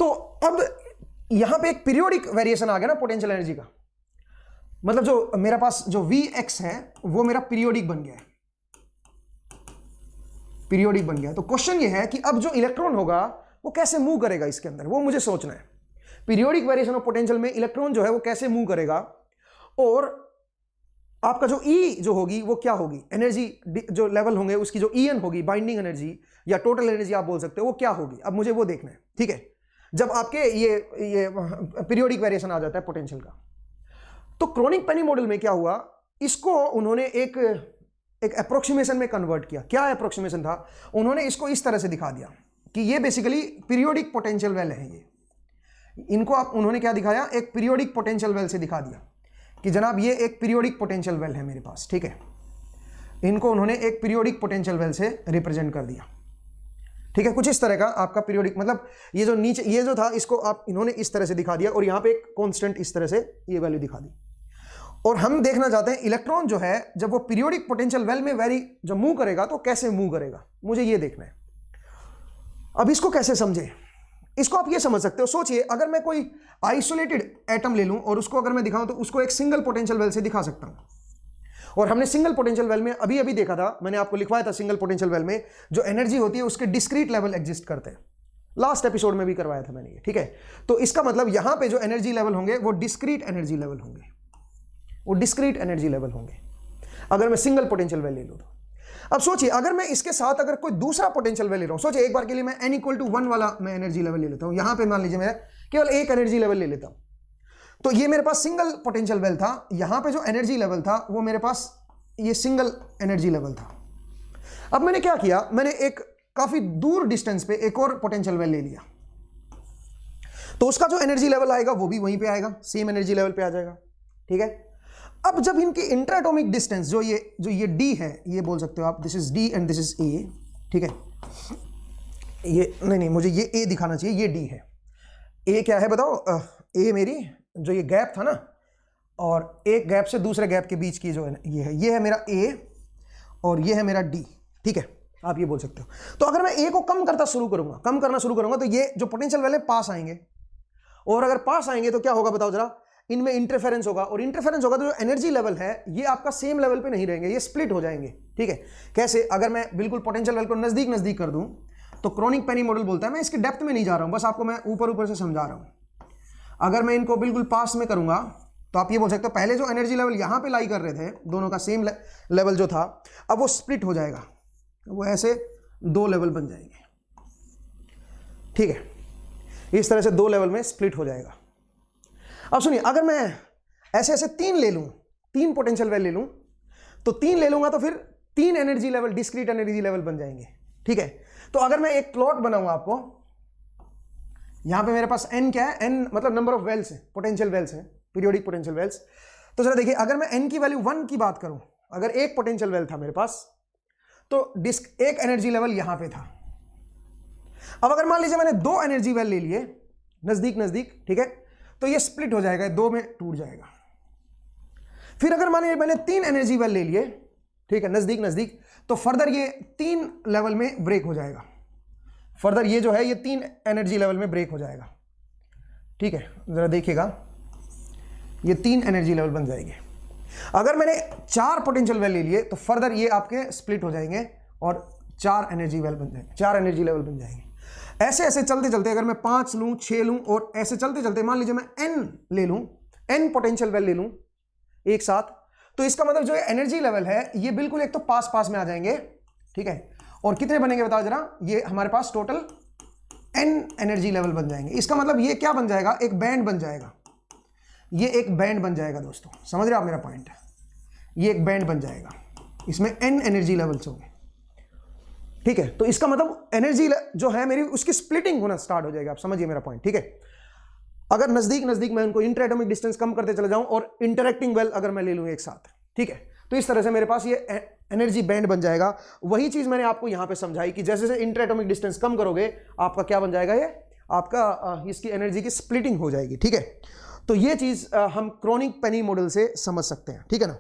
तो अब यहां पे एक पीरियोडिक वेरिएशन आ गया ना पोटेंशियल एनर्जी का, मतलब जो मेरा पास जो Vx है वो मेरा पीरियोडिक बन गया है, पीरियोडिक बन गया। तो क्वेश्चन ये है कि अब जो इलेक्ट्रॉन होगा वो कैसे मूव करेगा इसके अंदर, वो मुझे सोचना है। पीरियोडिक वेरिएशन ऑफ पोटेंशियल में इलेक्ट्रॉन जो है वो कैसे मूव करेगा, और आपका जो ई जो होगी वो क्या होगी, एनर्जी जो लेवल होंगे उसकी जो En होगी, बाइंडिंग एनर्जी या टोटल एनर्जी आप बोल सकते हो, वो क्या होगी, अब मुझे वो देखना है, ठीक है। जब आपके ये पीरियोडिक वेरिएशन आ जाता है पोटेंशियल का, तो क्रोनिग पेनी मॉडल में क्या हुआ, इसको उन्होंने एक अप्रोक्सीमेशन में कन्वर्ट किया। क्या अप्रोक्सीमेशन था, उन्होंने इसको इस तरह से दिखा दिया कि ये बेसिकली पीरियोडिक पोटेंशियल वेल है। ये इनको आप उन्होंने क्या दिखाया, एक पीरियोडिक पोटेंशियल वेल से दिखा दिया कि जनाब ये एक पीरियोडिक पोटेंशियल वेल है मेरे पास, ठीक है। इनको उन्होंने एक पीरियोडिक पोटेंशियल वेल से रिप्रेजेंट कर दिया, ठीक है, कुछ इस तरह का आपका पीरियोडिक, मतलब ये जो नीचे ये जो था इसको आप इन्होंने इस तरह से दिखा दिया, और यहां पे एक कांस्टेंट इस तरह से ये वैल्यू दिखा दी। और हम देखना चाहते हैं इलेक्ट्रॉन जो है जब वो पीरियोडिक पोटेंशियल वेल में जब मूव करेगा तो कैसे मूव करेगा, मुझे ये देखना है। अब इसको कैसे समझे, इसको आप ये समझ सकते हो, सोचिए अगर मैं कोई आइसोलेटेड एटम ले लूं और उसको अगर मैं दिखाऊं तो उसको एक सिंगल पोटेंशियल वेल से दिखा सकता हूं। और हमने सिंगल पोटेंशियल वेल में अभी अभी देखा था, मैंने आपको लिखवाया था, सिंगल पोटेंशियल वेल में जो एनर्जी होती है उसके डिस्क्रीट लेवल एग्जिस्ट करते हैं। लास्ट एपिसोड में भी करवाया था मैंने ये, ठीक है। तो इसका मतलब यहां पे जो एनर्जी लेवल होंगे वो डिस्क्रीट एनर्जी लेवल होंगे, वो डिस्क्रीट एनर्जी लेवल होंगे अगर मैं सिंगल पोटेंशियल वेल ले लूं तो। अब सोचिए अगर मैं इसके साथ अगर कोई दूसरा पोटेंशियल वेल ले रहा हूं, सोचिए एक बार के लिए मैं n = 1 वाला मैं एनर्जी लेवल ले लेता हूं। यहां पे मान लीजिए मैं केवल एक एनर्जी लेवल ले लेता हूं, तो ये मेरे पास सिंगल पोटेंशियल वेल था, यहां पे जो एनर्जी लेवल था वो मेरे पास ये सिंगल एनर्जी लेवल था। अब मैंने क्या किया, मैंने एक काफी दूर डिस्टेंस पे एक और पोटेंशियल वेल ले लिया, तो उसका जो एनर्जी लेवल आएगा वो भी वहीं पे आएगा, सेम एनर्जी लेवल पे आ जाएगा, ठीक है। अब जब इनकी इंट्राएटॉमिक डिस्टेंस जो ये d है, ये बोल सकते हो आप, this is d and this is a, ठीक है। ये नहीं मुझे ये a दिखाना चाहिए, ये d है। a क्या है बताओ, a मेरी जो ये गैप था ना, और एक गैप से दूसरे गैप के बीच की जो है ये है मेरा a और ये है मेरा d, ठीक है, आप ये बोल सकते हो। तो अगर मैं a को कम करना शुरू करूंगा तो ये जो पोटेंशियल वेल है पास आएंगे, और अगर पास आएंगे तो क्या होगा बताओ जरा, इनमें इंटरफेरेंस होगा, और इंटरफेरेंस होगा तो जो एनर्जी लेवल है ये आपका सेम लेवल पे नहीं रहेंगे, ये स्प्लिट हो जाएंगे, ठीक है। कैसे, अगर मैं बिल्कुल पोटेंशियल वेल को नजदीक नजदीक कर दूं तो क्रोनिक पेनी मॉडल बोलता है, मैं इसके डेप्थ में नहीं जा रहा हूं, बस आपको मैं ऊपर ऊपर से समझा रहा हूं। अगर मैं इनको बिल्कुल पास में करूंगा तो आप ये बोल सकते हो पहले जो एनर्जी लेवल यहां पे लाई कर रहे थे, दोनों का सेम लेवल जो था, अब वो स्प्लिट हो जाएगा, वो ऐसे दो लेवल बन जाएंगे, ठीक है। इस तरह से दो लेवल में स्प्लिट हो जाएगा। अब सुनिए, अगर मैं ऐसे ऐसे तीन ले लूं, तीन पोटेंशियल वेल ले लूं, तो तीन ले लूंगा तो फिर तीन energy level, discrete energy level बन जाएंगे, ठीक है। तो अगर मैं एक प्लॉट बनाऊंगा आपको, यहां पे मेरे पास n क्या है, n मतलब नंबर ऑफ वेल्स है, पोटेंशियल वेल्स है, पीरियोडिक पोटेंशियल वेल्स। तो जरा देखिए, अगर मैं n की वैल्यू 1 की बात करूं, अगर एक पोटेंशियल वेल था मेरे पास, तो एक एनर्जी लेवल यहां पे था। अब अगर मान लीजिए मैंने दो एनर्जी वेल ले लिए नजदीक नजदीक, ठीक है, तो ये स्प्लिट हो जाएगा, दो में टूट जाएगा। फिर अगर मान लीजिए मैंने तीन एनर्जी वेल ले लिए, ठीक है, नजदीक नजदीक, तो फर्दर ये तीन लेवल में ब्रेक हो जाएगा, फर्दर ये जो है ये तीन एनर्जी लेवल में ब्रेक हो जाएगा, ठीक है। जरा देखिएगा, ये तीन एनर्जी लेवल बन जाएंगे। अगर मैंने चार पोटेंशियल वेल ले लिए तो फर्दर ये आपके स्प्लिट हो जाएंगे और चार एनर्जी वेल बन जाएंगे, चार एनर्जी लेवल बन जाएंगे। ऐसे ऐसे चलते चलते अगर मैं 5 लूं, 6 लूं, और ऐसे चलते चलते मान लीजिए मैं n ले लूं, n पोटेंशियल वेल ले लूं एक साथ, तो इसका मतलब जो एनर्जी लेवल है ये बिल्कुल एक तो पास पास में आ जाएंगे, ठीक है। और कितने बनेंगे बताओ जरा, ये हमारे पास टोटल n एनर्जी लेवल बन जाएंगे। इसका मतलब ये क्या बन जाएगा, एक बैंड बन जाएगा, ये एक बैंड बन जाएगा दोस्तों, समझ रहे हो आप मेरा पॉइंट, ये एक बैंड बन जाएगा, इसमें n एनर्जी लेवल्स होंगे, ठीक है। तो इसका मतलब एनर्जी जो है मेरी उसकी स्प्लिटिंग होना स्टार्ट हो जाएगा, आप समझिए मेरा पॉइंट, ठीक है। अगर नजदीक नजदीक मैं उनको इंटरएटॉमिक डिस्टेंस कम करते चले जाऊं और इंटरैक्टिंग वेल अगर मैं ले लूं एक साथ, ठीक है, तो इस तरह से मेरे पास ये एनर्जी बैंड बन जाएगा। वही चीज मैंने आपको यहां पे समझाई कि जैसे जैसे इंटरएटॉमिक डिस्टेंस कम करोगे आपका क्या बन जाएगा, ये आपका इसकी एनर्जी की स्प्लिटिंग हो जाएगी, ठीक है। तो ये चीज हम क्रोनिक पेनी मॉडल से समझ सकते हैं, ठीक है ना।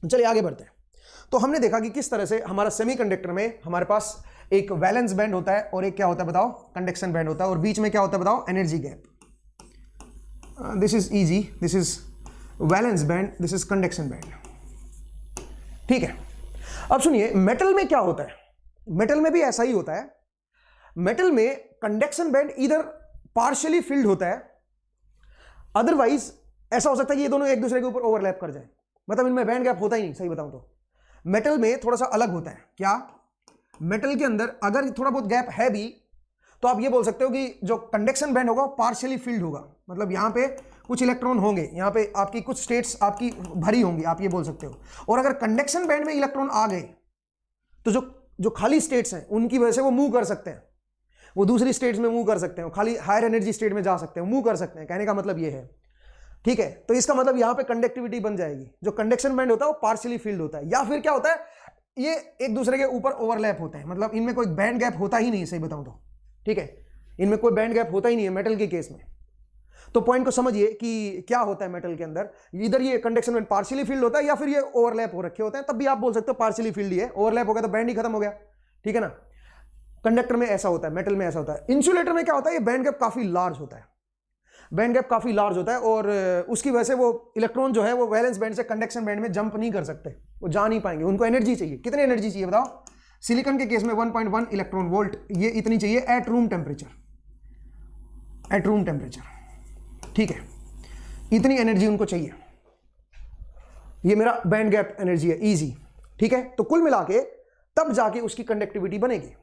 चलिए आगे बढ़ते हैं। तो हमने देखा कि किस तरह से हमारा सेमीकंडक्टर में हमारे पास एक वैलेंस बैंड होता है और एक क्या होता है बताओ, कंडक्शन बैंड होता है, और बीच में क्या होता है बताओ, energy gap. This is easy, this is valence band, this is conduction band, ठीक है। अब सुनिए, मेटल में क्या होता है, मेटल में भी ऐसा ही होता है। मेटल में कंडक्शन बैंड इधर पार्शियली फिल्ड होता है, अदरवाइज ऐसा हो सकता है कि ये दोनों एक दूसरे के ऊपर ओवरलैप कर जाए, मतलब इनमें बैंड गैप होता ही नहीं, सही बताऊं तो। मेटल में थोड़ा सा अलग होता है, क्या, मेटल के अंदर अगर थोड़ा बहुत गैप है भी तो आप ये बोल सकते हो कि जो कंडक्शन बैंड होगा पार्शियली फिल्ड होगा, मतलब यहां पे कुछ इलेक्ट्रॉन होंगे, यहां पे आपकी कुछ स्टेट्स आपकी भरी होंगी, आप ये बोल सकते हो। और अगर कंडक्शन बैंड में इलेक्ट्रॉन आ गए तो जो खाली स्टेट्स हैं उनकी वजह से वो मूव कर सकते हैं, वो दूसरी स्टेट्स में मूव कर सकते हैं, खाली हायर एनर्जी स्टेट में जा सकते हैं, मूव कर सकते हैं, कहने का मतलब ये है, ठीक है। तो इसका मतलब यहां पे कंडक्टिविटी बन जाएगी। जो कंडक्शन बैंड होता है वो पार्शियली फील्ड होता है, या फिर क्या होता है, ये एक दूसरे के ऊपर ओवरलैप होते हैं, मतलब इनमें कोई बैंड गैप होता ही नहीं, सही बताऊं तो, ठीक है, इनमें कोई बैंड गैप होता ही नहीं है मेटल के केस में। तो पॉइंट को समझिए कि क्या होता है मेटल के अंदर, इधर ये कंडक्शन बैंड पार्शियली फील्ड होता है या फिर ये ओवरलैप हो रखे होते हैं, तब भी आप बोल सकते हो पार्शियली फील्ड ही है, ओवरलैप हो गया तो बैंड ही खत्म हो गया, ठीक है ना। कंडक्टर में ऐसा होता है, मेटल में ऐसा होता है। इंसुलेटर में क्या होता है, ये बैंड गैप काफी लार्ज होता है। बैंड गैप काफी लार्ज होता है और उसकी वजह से वो इलेक्ट्रॉन जो है वो वैलेंस बैंड से कंडक्शन बैंड में जंप नहीं कर सकते, वो जा नहीं पाएंगे, उनको एनर्जी चाहिए। कितनी एनर्जी चाहिए बताओ? सिलिकॉन के केस में 1.1 इलेक्ट्रॉन वोल्ट, ये इतनी चाहिए at room temperature, at room temperature, ठीक है, इतनी एनर्जी उनको चाहिए। ये मेरा बैंड गैप एनर्जी है, इजी, ठीक है। तो कुल मिला के तब जाके उसकी कंडक्टिविटी बनेगी,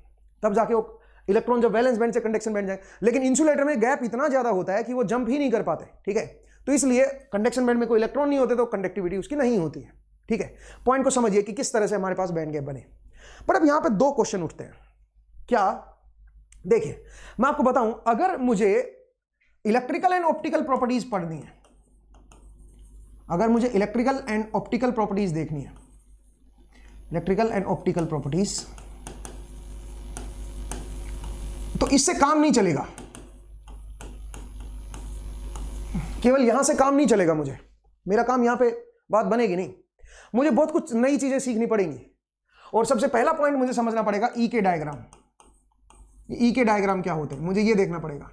तब जाके वो इलेक्ट्रॉन जब वैलेंस बैंड से कंडक्शन बैंड जाए। लेकिन इंसुलेटर में गैप इतना ज्यादा होता है कि वो जंप ही नहीं कर पाते, ठीक है। तो इसलिए कंडक्शन बैंड में कोई इलेक्ट्रॉन नहीं होते तो कंडक्टिविटी उसकी नहीं होती है, ठीक है। पॉइंट को समझिए कि किस तरह से हमारे पास बैंड गैप बने। पर अब यहां पे दो क्वेश्चन उठते हैं। क्या? देखिए मैं आपको बताऊं, अगर मुझे इलेक्ट्रिकल एंड ऑप्टिकल प्रॉपर्टीज पढ़नी है, अगर मुझे इलेक्ट्रिकल एंड ऑप्टिकल प्रॉपर्टीज देखनी है, इलेक्ट्रिकल एंड ऑप्टिकल प्रॉपर्टीज, तो इससे काम नहीं चलेगा, केवल यहां से काम नहीं चलेगा। मुझे मेरा काम यहां पे बात बनेगी नहीं, मुझे बहुत कुछ नई चीजें सीखनी पड़ेंगी। और सबसे पहला पॉइंट मुझे समझना पड़ेगा ई के डायग्राम। ई के डायग्राम क्या होते हैं मुझे ये देखना पड़ेगा।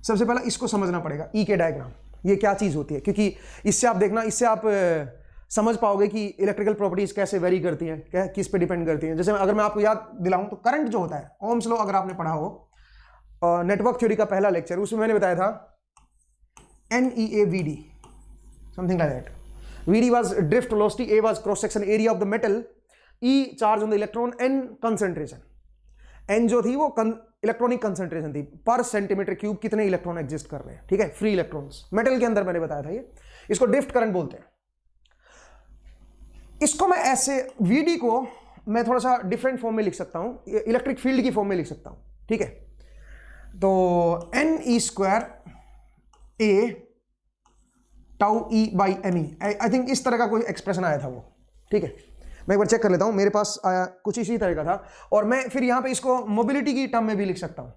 सबसे पहला इसको समझना पड़ेगा, ई के डायग्राम ये क्या चीज होती है, क्योंकि इससे आप देखना, इससे आप समझ पाओगे कि इलेक्ट्रिकल प्रॉपर्टीज कैसे वेरी करती हैं, क्या किस पे डिपेंड करती हैं। जैसे अगर मैं आपको याद दिलाऊं तो करंट जो होता है, ओम्स लॉ अगर आपने पढ़ा हो, नेटवर्क थ्योरी का पहला लेक्चर, उसमें मैंने बताया था NEAVD, something like that. VD was drift velocity, A was cross section area of the metal, E charge on the electron, N concentration। N जो थी वो इलेक्ट्रॉनिक कंसंट्रेशन थी, पर सेंटीमीटर क्यूब कितने इलेक्ट्रॉन एग्जिस्ट कर रहे हैं, ठीक है, फ्री इलेक्ट्रॉन्स मेटल के अंदर, मैंने बताया था ये। इसको ड्रिफ्ट करंट बोलते हैं। इसको मैं ऐसे, VD को मैं थोड़ा सा डिफरेंट फॉर्म में लिख सकता हूं, इलेक्ट्रिक फील्ड की फॉर्म में लिख सकता हूं, ठीक है। तो NE² A tau E by ME, I think इस तरह का कोई एक्सप्रेशन आया था वो, ठीक है। मैं एक बार चेक कर लेता हूं, मेरे पास आया कुछ इसी तरह का था। और मैं फिर यहां पे इसको मोबिलिटी की टर्म में भी लिख सकता हूं,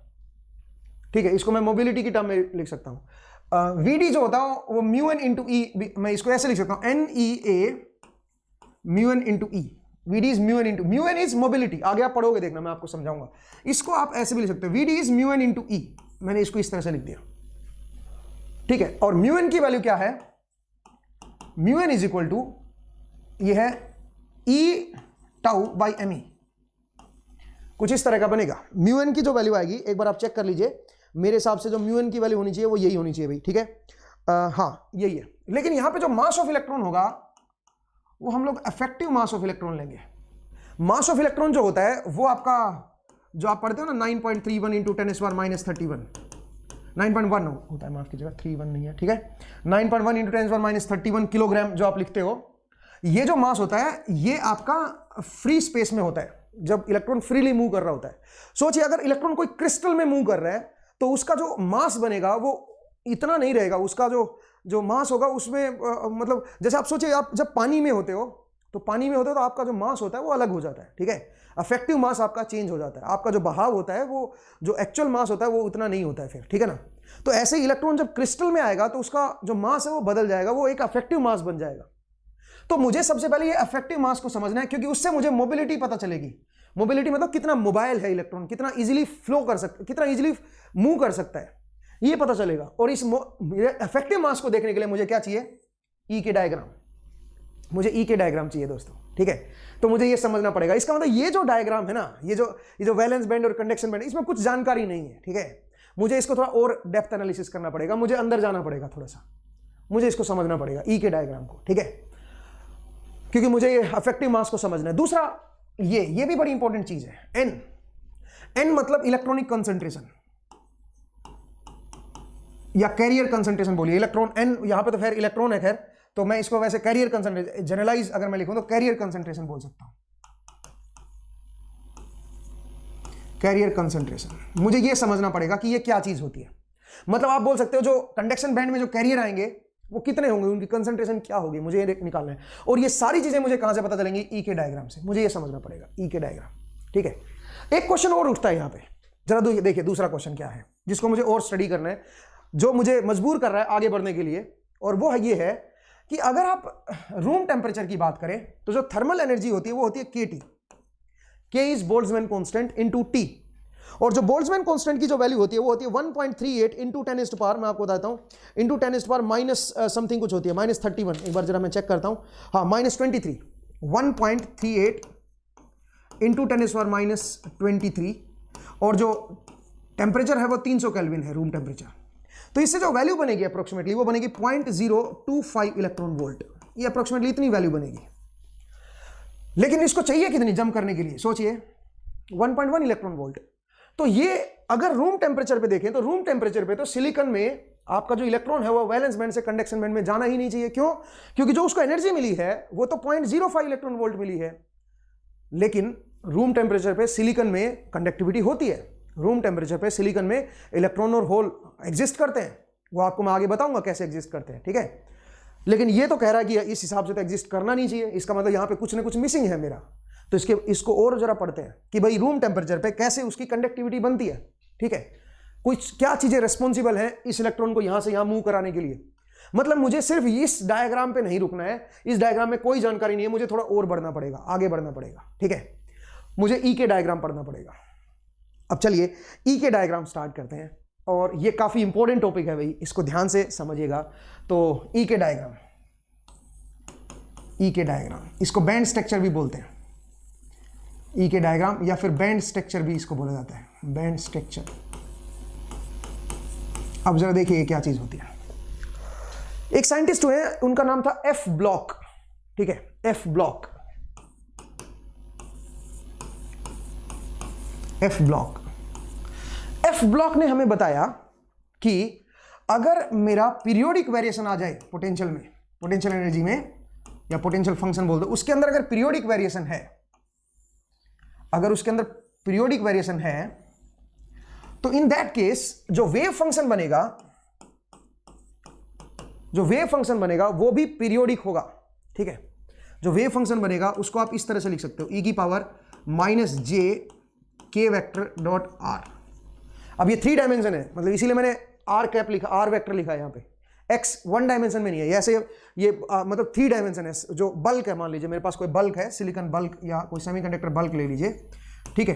ठीक है, इसको मैं मोबिलिटी की टर्म में लिख सकता हूं। VD जो होता है वो μN इंटू E, मैं इसको ऐसे लिख सकता हूं, NEA μN into E। VD is μN into, μN is mobility, आगे आप पढ़ोगे देखना, मैं आपको समझाऊंगा। इसको आप ऐसे भी लिख सकते हो, VD is μN into E, मैंने इसको इस तरह से लिख दिया, ठीक है। और μN की वैल्यू क्या है? μN इज इक्वल टू, ये है E टाउ बाई ME, कुछ इस तरह का बनेगा। μN की जो वैल्यू आएगी, एक बार आप चेक कर लीजिए, मेरे हिसाब से जो μN की वैल्यू होनी चाहिए वो यही होनी चाहिए भाई, ठीक है। हाँ यही है। लेकिन यहां पे जो मास ऑफ इलेक्ट्रॉन होगा वो हम लोग इफेक्टिव मास ऑफ इलेक्ट्रॉन लेंगे। मास ऑफ इलेक्ट्रॉन जो होता है वो आपका, जो आप पढ़ते हो ना, 9.31 इंटू 10⁻−31, 9.1 होता है, माफ कीजिएगा 31 नहीं है, ठीक है, 9.1 इंटू 10⁻−31 किलोग्राम जो आप लिखते हो, ये जो मास होता है ये आपका फ्री स्पेस में होता है, जब इलेक्ट्रॉन फ्रीली मूव कर रहा होता है। सोचिए अगर इलेक्ट्रॉन कोई क्रिस्टल में मूव कर रहा है तो उसका जो मास बनेगा वो इतना नहीं रहेगा, उसका जो मास होगा उसमें मतलब जैसे आप सोचिए, आप जब पानी में होते हो तो आपका जो मास होता है वो अलग हो जाता है, ठीक है, अफेक्टिव मास आपका चेंज हो जाता है, आपका जो बहाव होता है वो जो एक्चुअल मास होता है वो उतना नहीं होता है फिर, ठीक है ना। तो ऐसे ही इलेक्ट्रॉन जब क्रिस्टल में आएगा तो उसका जो मास है वो बदल जाएगा, वो एक अफेक्टिव मास बन जाएगा। तो मुझे सबसे पहले ये अफेक्टिव मास को समझना है, क्योंकि उससे मुझे मोबिलिटी पता चलेगी। मोबिलिटी मतलब कितना मोबाइल है इलेक्ट्रॉन, कितना इजीली फ्लो कर सकता, कितना इजीली मूव कर सकता है, ये पता चलेगा। और इस इफेक्टिव मास को देखने के लिए मुझे क्या चाहिए? ई के डायग्राम, मुझे ई के डायग्राम चाहिए दोस्तों, ठीक है। तो मुझे ये समझना पड़ेगा, इसका मतलब ये जो डायग्राम है ना, ये जो वैलेंस बैंड और कंडक्शन बैंड, इसमें कुछ जानकारी नहीं है, ठीक है। मुझे इसको थोड़ा और डेप्थ एनालिसिस करना पड़ेगा, मुझे अंदर जाना पड़ेगा थोड़ा सा, मुझे इसको समझना पड़ेगा ई के डायग्राम को, ठीक है, क्योंकि मुझे ये अफेक्टिव मास को समझना है। दूसरा ये भी बड़ी इंपॉर्टेंट चीज है, एन मतलब इलेक्ट्रॉनिक कंसंट्रेशन या कैरियर कंसंट्रेशन बोलिए, इलेक्ट्रॉन एन, यहां पे तो खैर इलेक्ट्रॉन है, खैर तो मैं इसको वैसे कैरियर कंसंट्रेशन, जनरलाइज अगर मैं लिखूं तो कैरियर कंसंट्रेशन बोल सकता हूं, कैरियर कंसंट्रेशन। मुझे ये समझना पड़ेगा कि ये क्या चीज होती है। मतलब आप बोल सकते हो जो कंडक्शन बैंड में जो कैरियर आएंगे वो कितने होंगे, उनकी कंसंट्रेशन क्या होगी, मुझे ये निकालना है। और ये सारी चीजें मुझे कहां से पता चलेंगी? ई के डायग्राम से, मुझे ये समझना पड़ेगा ई के डायग्राम, ठीक है। एक क्वेश्चन और उठता है यहां पे, जरा देखिए दूसरा क्वेश्चन क्या है जिसको मुझे और स्टडी करना है, जो मुझे मजबूर कर रहा है आगे बढ़ने के लिए। और वो ये है कि अगर आप रूम टेम्परेचर की बात करें तो जो थर्मल एनर्जी होती है वो होती है KT, K is Boltzmann constant into T। और जो बोल्ट्जमैन कांस्टेंट की जो वैल्यू होती है वो होती है 1.38 इंटू 10 टू पावर, मैं आपको बताता हूं, into 10 to power minus something कुछ होती है, -31, एक बार जरा मैं चेक करता हूं, हाँ -23, 1.38 इंटू 10 टू पावर -23, और जो टेम्परेचर है वो 300 केल्विन है, रूम टेम्परेचर। तो इससे जो वैल्यू बनेगी अप्रोक्सीमेटली वो बनेगी 0.025 इलेक्ट्रॉन वोल्ट, ये अप्रोक्सीमेटली इतनी वैल्यू बनेगी। लेकिन इसको चाहिए कितनी जंप करने के लिए, सोचिए 1.1 इलेक्ट्रॉन वोल्ट। तो ये अगर रूम टेम्परेचर पे देखें तो रूम टेम्परेचर पे तो सिलिकॉन में आपका जो इलेक्ट्रॉन है वो वैलेंस बैंड से कंडक्शन बैंड में जाना ही नहीं चाहिए। क्यों? क्योंकि जो उसको एनर्जी मिली है वो तो 0.05 इलेक्ट्रॉन वोल्ट मिली है। लेकिन रूम टेम्परेचर पे सिलिकॉन में कंडक्टिविटी होती है, रूम टेम्परेचर पे सिलिकॉन में इलेक्ट्रॉन और होल एग्जिस्ट करते हैं, वो आपको मैं आगे बताऊंगा कैसे एग्जिस्ट करते हैं, ठीक है। लेकिन ये तो कह रहा है कि इस हिसाब से तो एग्जिस्ट करना नहीं चाहिए, इसका मतलब यहां पे कुछ ना कुछ मिसिंग है मेरा। तो इसको और जरा पढ़ते हैं कि भाई रूम टेम्परेचर पे कैसे उसकी कंडक्टिविटी बनती है, ठीक है। कुछ क्या चीजें रिस्पॉन्सिबल हैं इस इलेक्ट्रॉन को यहां से यहां मूव कराने के लिए। मतलब मुझे सिर्फ इस डायग्राम पे नहीं रुकना है, इस डायग्राम में कोई जानकारी नहीं है, मुझे थोड़ा और बढ़ना पड़ेगा, आगे बढ़ना पड़ेगा, ठीक है। मुझे ई के डायग्राम पढ़ना पड़ेगा। अब चलिए ई के डायग्राम स्टार्ट करते हैं, और ये काफी इंपॉर्टेंट टॉपिक है भाई, इसको ध्यान से समझिएगा। तो ई के डायग्राम, ई के डायग्राम, इसको बैंड स्ट्रक्चर भी बोलते हैं, ई के डायग्राम या फिर बैंड स्ट्रक्चर भी इसको बोला जाता है, बैंड स्ट्रक्चर। अब जरा देखिए क्या चीज होती है। एक साइंटिस्ट हुए, उनका नाम था एफ ब्लॉक, ठीक है, F block, F block. F block ने हमें बताया कि अगर मेरा पीरियोडिक वेरिएशन आ जाए पोटेंशियल में, पोटेंशियल एनर्जी में, या पोटेंशियल फंक्शन बोल दो, उसके अंदर अगर पीरियोडिक वेरिएशन है, अगर उसके अंदर पीरियोडिक वेरिएशन है, तो इन दैट केस जो वेव फंक्शन बनेगा, जो वेव फंक्शन बनेगा वो भी पीरियोडिक होगा, ठीक है। जो वेव फंक्शन बनेगा उसको आप इस तरह से लिख सकते हो, e की power -j k vector dot are. अब ये 3 डायमेंशन है, मतलब इसीलिए मैंने आर कैप लिखा, आर वेक्टर लिखा है यहाँ पे, x 1 डायमेंशन में नहीं है, ऐसे ये मतलब 3 डायमेंशन है। जो बल्क है, मान लीजिए मेरे पास कोई बल्क है, सिलिकॉन बल्क या कोई सेमीकंडक्टर बल्क ले लीजिए, ठीक है।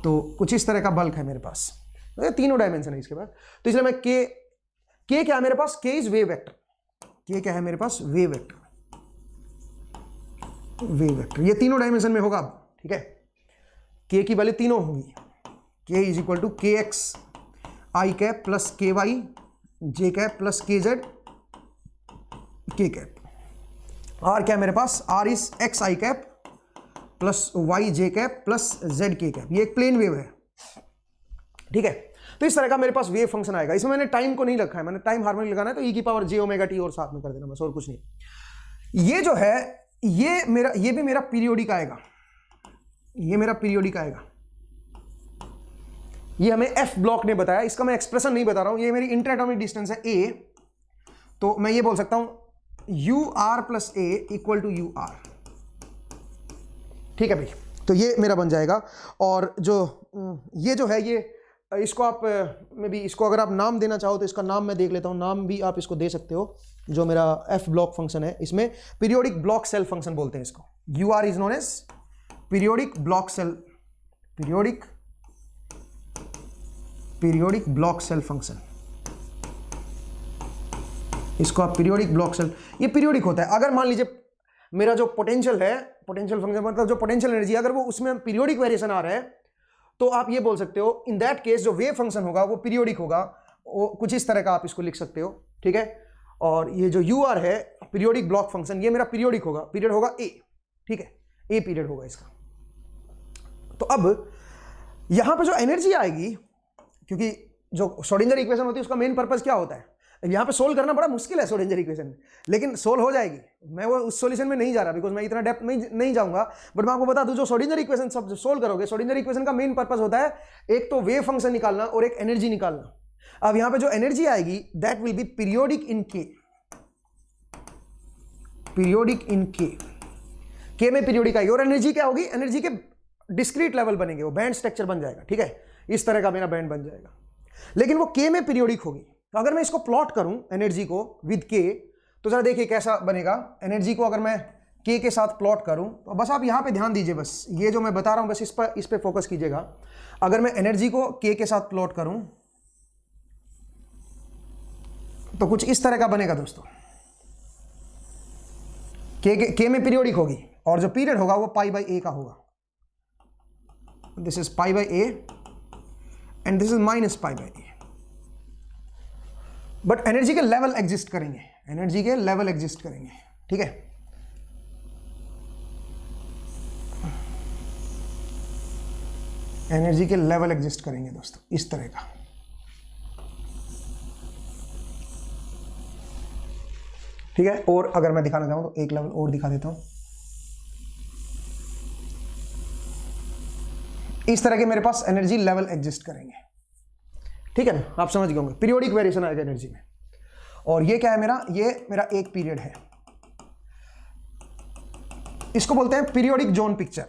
तो कुछ इस तरह का बल्क है मेरे पास, तो 3 डायमेंशन है इसके बाद। तो इसलिए मैं k क्या है मेरे पास, k is wave vector, k क्या है मेरे पास, वेव वेक्टर, वेव वेक्टर, ये 3 डायमेंशन में होगा अब, ठीक है। k की वैल्यू तीनों होंगी, k is equal to k x i cap plus k y j cap plus k z k cap. R क्या है मेरे पास, r is x i cap plus y j cap plus z k cap. ये एक प्लेन वेव है, ठीक है। तो इस तरह का मेरे पास वेव फंक्शन आएगा। इसमें मैंने टाइम को नहीं रखा है, मैंने टाइम हार्मोनिक लगाना है, तो ई की पावर जे ओमेगा टी और साथ में कर देना बस, और कुछ नहीं। ये जो है ये भी मेरा पीरियोडिक आएगा, ये मेरा पीरियोडिक आएगा। ये हमें एफ ब्लॉक ने बताया, इसका मैं एक्सप्रेशन नहीं बता रहा हूं, ये मेरी इंटरएटॉमिक डिस्टेंस है ए, तो मैं ये बोल सकता हूं U R plus A equal to U R, ठीक है भाई। तो ये मेरा बन जाएगा। और जो ये जो है ये इसको आप में भी, इसको अगर आप नाम देना चाहो तो इसका नाम मैं देख लेता हूं, नाम भी आप इसको दे सकते हो। जो मेरा एफ ब्लॉक फंक्शन है, इसमें पीरियोडिक ब्लॉक सेल फंक्शन बोलते हैं इसको। U R is known as periodic Bloch cell, periodic Bloch cell function, इसको आप पीरियोडिक ब्लॉक सेल, ये पीरियोडिक होता है। अगर मान लीजिए मेरा जो पोटेंशियल है, पोटेंशियल फंक्शन मतलब जो पोटेंशियल एनर्जी, अगर वो उसमें पीरियोडिक वेरिएशन आ रहा है, तो आप ये बोल सकते हो इन दैट केस जो वेव फंक्शन होगा वो पीरियोडिक होगा, वो कुछ इस तरह का आप इसको लिख सकते हो, ठीक है। और ये जो यू आर है पीरियोडिक ब्लॉक फंक्शन, ये मेरा पीरियोडिक होगा, पीरियड होगा ए, ठीक है, ए पीरियड होगा इसका। तो अब यहां पे जो एनर्जी आएगी, क्योंकि जो श्रोडिंगर इक्वेशन होती है उसका मेन पर्पस क्या होता है, यहां पे सोल्व करना बड़ा मुश्किल है श्रोडिंगर इक्वेशन, लेकिन सोल्व हो जाएगी। मैं वो उस सॉल्यूशन में नहीं जा रहा, बिकॉज मैं इतना डेप्थ में नहीं जाऊंगा, बट मैं आपको बता दूं जो श्रोडिंगर इक्वेशन सब सोल्व करोगे, श्रोडिंगर इक्वेशन का मेन पर्पस होता है एक तो वेव फंक्शन निकालना और एक एनर्जी निकालना। अब यहां पे जो एनर्जी आएगी दैट विल बी पीरियोडिक इन के, पीरियोडिक इन के में पीरियोडिक आएगी। और एनर्जी क्या होगी, एनर्जी के डिस्क्रीट लेवल बनेंगे, वो बैंड स्ट्रक्चर बन जाएगा, ठीक है, इस तरह का मेरा बैंड बन जाएगा, लेकिन वो के में पीरियोडिक होगी। तो अगर मैं इसको प्लॉट करूं एनर्जी को विद के, तो जरा देखिए कैसा बनेगा। एनर्जी को अगर मैं के साथ प्लॉट करूं, तो बस आप यहां पे ध्यान दीजिए, बस ये जो मैं बता रहा हूं बस इस पे फोकस कीजिएगा। अगर मैं एनर्जी को के साथ प्लॉट करूं तो कुछ इस तरह का बनेगा दोस्तों। के में पीरियोडिक होगी और जो पीरियड होगा वो पाई बाई ए का होगा। This is pi by A and this is minus pi by A. But energy के लेवल एग्जिस्ट करेंगे, एनर्जी के लेवल एग्जिस्ट करेंगे, ठीक है। एनर्जी के लेवल एग्जिस्ट करेंगे दोस्तों इस तरह का। ठीक है, और अगर मैं दिखाना चाहूं तो एक लेवल और दिखा देता हूं। इस तरह के मेरे पास एनर्जी लेवल एग्जिस्ट करेंगे, ठीक है ना, आप समझ गए होंगे। पीरियोडिक वेरिएशन आएगा एनर्जी में। और ये क्या है मेरा, ये मेरा एक पीरियड है, इसको बोलते हैं periodic zone picture.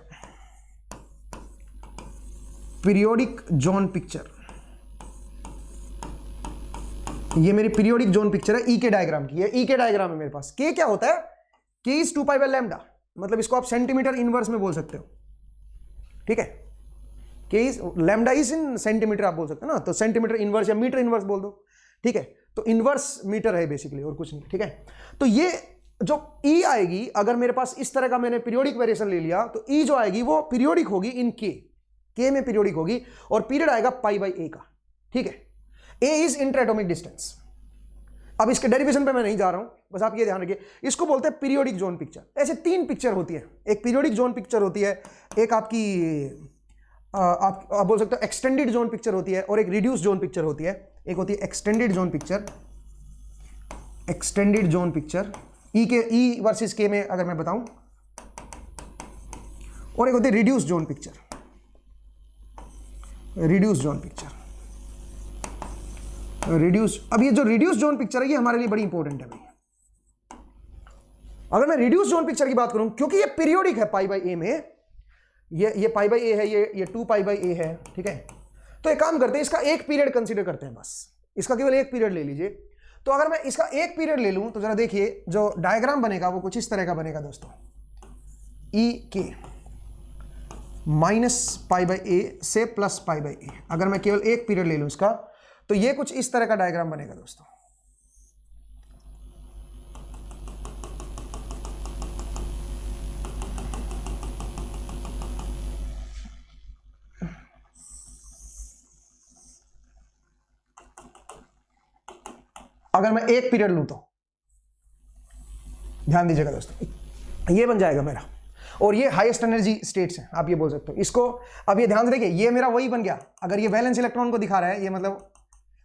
Periodic zone picture, ये मेरी पीरियोडिक जोन पिक्चर है ई के डायग्राम की। ये ई के डायग्राम है मेरे पास। के क्या होता है, के इज 2 पाई बाय लैम्डा, मतलब इसको आप सेंटीमीटर इनवर्स में बोल सकते हो, ठीक है। के is lambda is in centimetre आप बोल सकते हो ना, तो सेंटीमीटर इनवर्स या मीटर इनवर्स बोल दो, ठीक है। तो इनवर्स मीटर है बेसिकली और कुछ नहीं, ठीक है। तो ये जो ई आएगी, अगर मेरे पास इस तरह का मैंने पीरियोडिक वेरिएशन ले लिया तो ई जो आएगी वो पीरियोडिक होगी इन के में पीरियोडिक होगी और पीरियड आएगा पाई बाई ए का, ठीक है। ए इज इंटरएटॉमिक डिस्टेंस। अब इसके डेरिवेशन पे मैं नहीं जा रहा हूं, बस आप ये ध्यान रखिए, इसको बोलते हैं पीरियोडिक जोन पिक्चर। ऐसे 3 पिक्चर होती है, एक पीरियोडिक जोन पिक्चर होती है, एक आपकी आप बोल सकते हो एक्सटेंडेड जोन पिक्चर होती है, और एक रिड्यूस जोन पिक्चर होती है। एक होती है extended zone picture, extended zone picture E versus k में अगर मैं बताऊं, और एक होती है reduce zone picture, reduce zone picture, reduce. अब ये जो रिड्यूस जोन पिक्चर है ये हमारे लिए बड़ी इंपॉर्टेंट है भाई। अगर मैं रिड्यूस जोन पिक्चर की बात करूं, क्योंकि ये पीरियोडिक है पाई बाई ए में, ये पाई बाई ए है, ये 2 पाई बाई ए है, ठीक है। तो एक काम करते हैं, इसका एक पीरियड कंसीडर करते हैं, बस इसका केवल एक पीरियड ले लीजिए। तो अगर मैं इसका एक पीरियड ले लूं तो जरा देखिए जो डायग्राम बनेगा वो कुछ इस तरह का बनेगा दोस्तों। ई के माइनस पाई बाई ए से प्लस पाई बाई ए, अगर मैं केवल एक पीरियड ले लूं इसका, तो ये कुछ इस तरह का डायग्राम बनेगा दोस्तों। अगर मैं एक पीरियड लूं तो ध्यान दीजिएगा दोस्तों, ये बन जाएगा मेरा, और ये हाईएस्ट एनर्जी स्टेट्स है, आप ये बोल सकते हो इसको। अब ये ध्यान से देखिए, ये मेरा वही बन गया। अगर ये वैलेंस इलेक्ट्रॉन को दिखा रहा है, ये मतलब,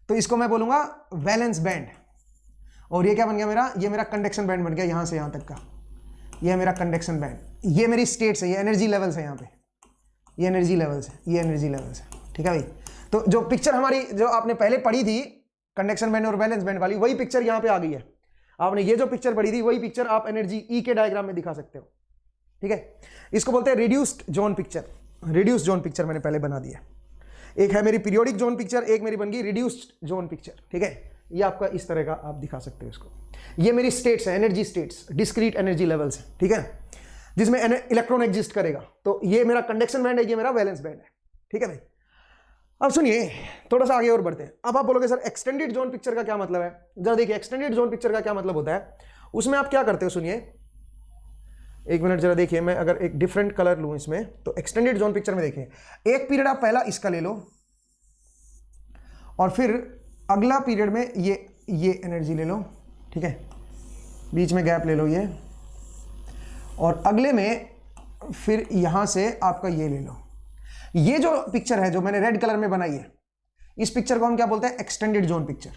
तो इसको मैं बोलूंगा वैलेंस बैंड। और ये क्या बन गया मेरा, ये मेरा कंडक्शन बैंड बन गया, यहां से यहां तक का, ये मेरा कंडक्शन बैंड। ये मेरी स्टेट्स है, ये एनर्जी लेवल्स है, यहां पे ये एनर्जी लेवल्स है, ये एनर्जी लेवल्स है, ठीक है भाई। तो जो पिक्चर हमारी जो आपने पहले पढ़ी थी कंडक्शन बैंड और वैलेंस बैंड वाली, वही पिक्चर यहां पे आ गई है। आपने ये जो पिक्चर पढ़ी थी वही पिक्चर आप एनर्जी ई के डायग्राम में दिखा सकते हो, ठीक है। इसको बोलते हैं reduced zone picture. Reduced zone picture मैंने पहले बना दिया। एक है मेरी पीरियोडिक जोन पिक्चर, एक मेरी बन गई रिड्यूस्ड जोन पिक्चर, ठीक है। ये आपका इस तरह का आप दिखा सकते हो इसको। ये मेरी स्टेट्स है, energy states, discrete energy levels है, ठीक है, जिसमें इलेक्ट्रॉन एग्जिस्ट करेगा। तो ये मेरा कंडक्शन बैंड है, ये मेरा वैलेंस बैंड है, ठीक है भाई। अब सुनिए, थोड़ा सा आगे और बढ़ते हैं। अब आप बोलोगे सर एक्सटेंडेड जोन पिक्चर का क्या मतलब है। जरा देखिए एक्सटेंडेड जोन पिक्चर का क्या मतलब होता है। उसमें आप क्या करते हो, सुनिए एक मिनट जरा देखिए। मैं अगर एक डिफरेंट कलर लूं इसमें, तो एक्सटेंडेड जोन पिक्चर में देखिए, एक पीरियड आप पहला इसका ले लो, और फिर अगला पीरियड में ये एनर्जी ले लो, ठीक है, बीच में गैप ले लो ये, और अगले में फिर यहां से आपका ये ले लो। ये जो पिक्चर है जो मैंने रेड कलर में बनाई है, इस पिक्चर को हम क्या बोलते हैं, एक्सटेंडेड जोन पिक्चर।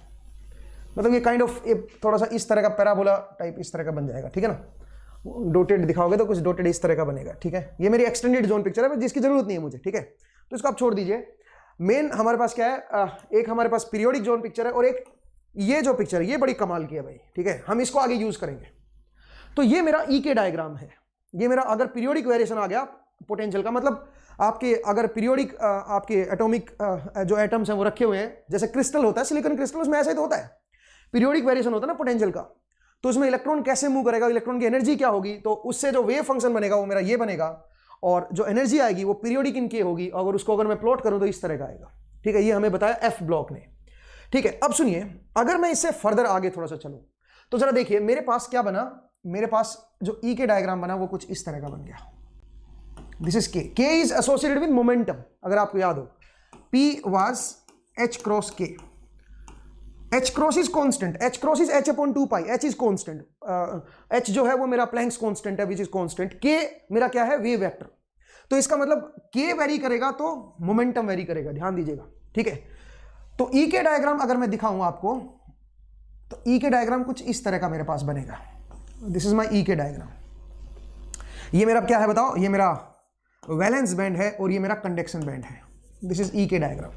मतलब ये काइंड ऑफ थोड़ा सा इस तरह का पैराबोला टाइप इस तरह का बन जाएगा, ठीक है ना। डोटेड दिखाओगे तो कुछ डोटेड इस तरह का बनेगा, ठीक है। ये मेरी एक्सटेंडेड जोन पिक्चर है, जिसकी जरूरत नहीं है मुझे, ठीक है। तो इसको आप छोड़ दीजिए। मेन हमारे पास क्या है, एक हमारे पास पीरियोडिक जोन पिक्चर है, और एक ये जो पिक्चर है ये बड़ी कमाल की है भाई, ठीक है। हम इसको आगे यूज करेंगे। तो ये मेरा ई के डायग्राम है। ये मेरा अगर पीरियोडिक वेरिएशन आ गया पोटेंशियल का, मतलब आपके अगर पीरियोडिक आपके एटॉमिक जो एटम्स हैं वो रखे हुए हैं, जैसे क्रिस्टल होता है, सिलिकॉन क्रिस्टल, उसमें ऐसा ही तो होता है, पीरियोडिक वेरिएशन होता है ना पोटेंशियल का। तो उसमें इलेक्ट्रॉन कैसे मूव करेगा, इलेक्ट्रॉन की एनर्जी क्या होगी, तो उससे जो वेव फंक्शन बनेगा वो मेरा ये बनेगा, और जो एनर्जी आएगी वो पीरियोडिक इन के होगी, अगर उसको अगर मैं प्लॉट करूं तो इस तरह का आएगा। ठीक है, ये हमें बताया एफ ब्लॉक ने। ठीक है, अब सुनिए, अगर मैं इससे फर्दर आगे थोड़ा सा चलूं तो जरा देखिए मेरे पास क्या बना, मेरे पास जो ई के डायग्राम बना वो कुछ इस तरह का बन गया। दिस इज के इज एसोसिएटेड विद मोमेंटम, अगर आपको याद हो पी वाज एच क्रॉस के, H cross is constant, H cross is H upon 2 pi, H is constant, H जो है वो मेरा प्लैंक्स कॉन्स्टेंट है विच इज कॉन्स्टेंट, के मेरा क्या है वेव वेक्टर। तो इसका मतलब के वेरी करेगा तो मोमेंटम वेरी करेगा, ध्यान दीजिएगा। ठीक है, तो ई के डायग्राम अगर मैं दिखाऊं आपको तो ई के डायग्राम कुछ इस तरह का मेरे पास बनेगा। दिस इज माई ई के डायग्राम। ये मेरा क्या है बताओ, ये मेरा वैलेंस बैंड है और ये मेरा कंडक्शन बैंड है। दिस इज ई के डायग्राम।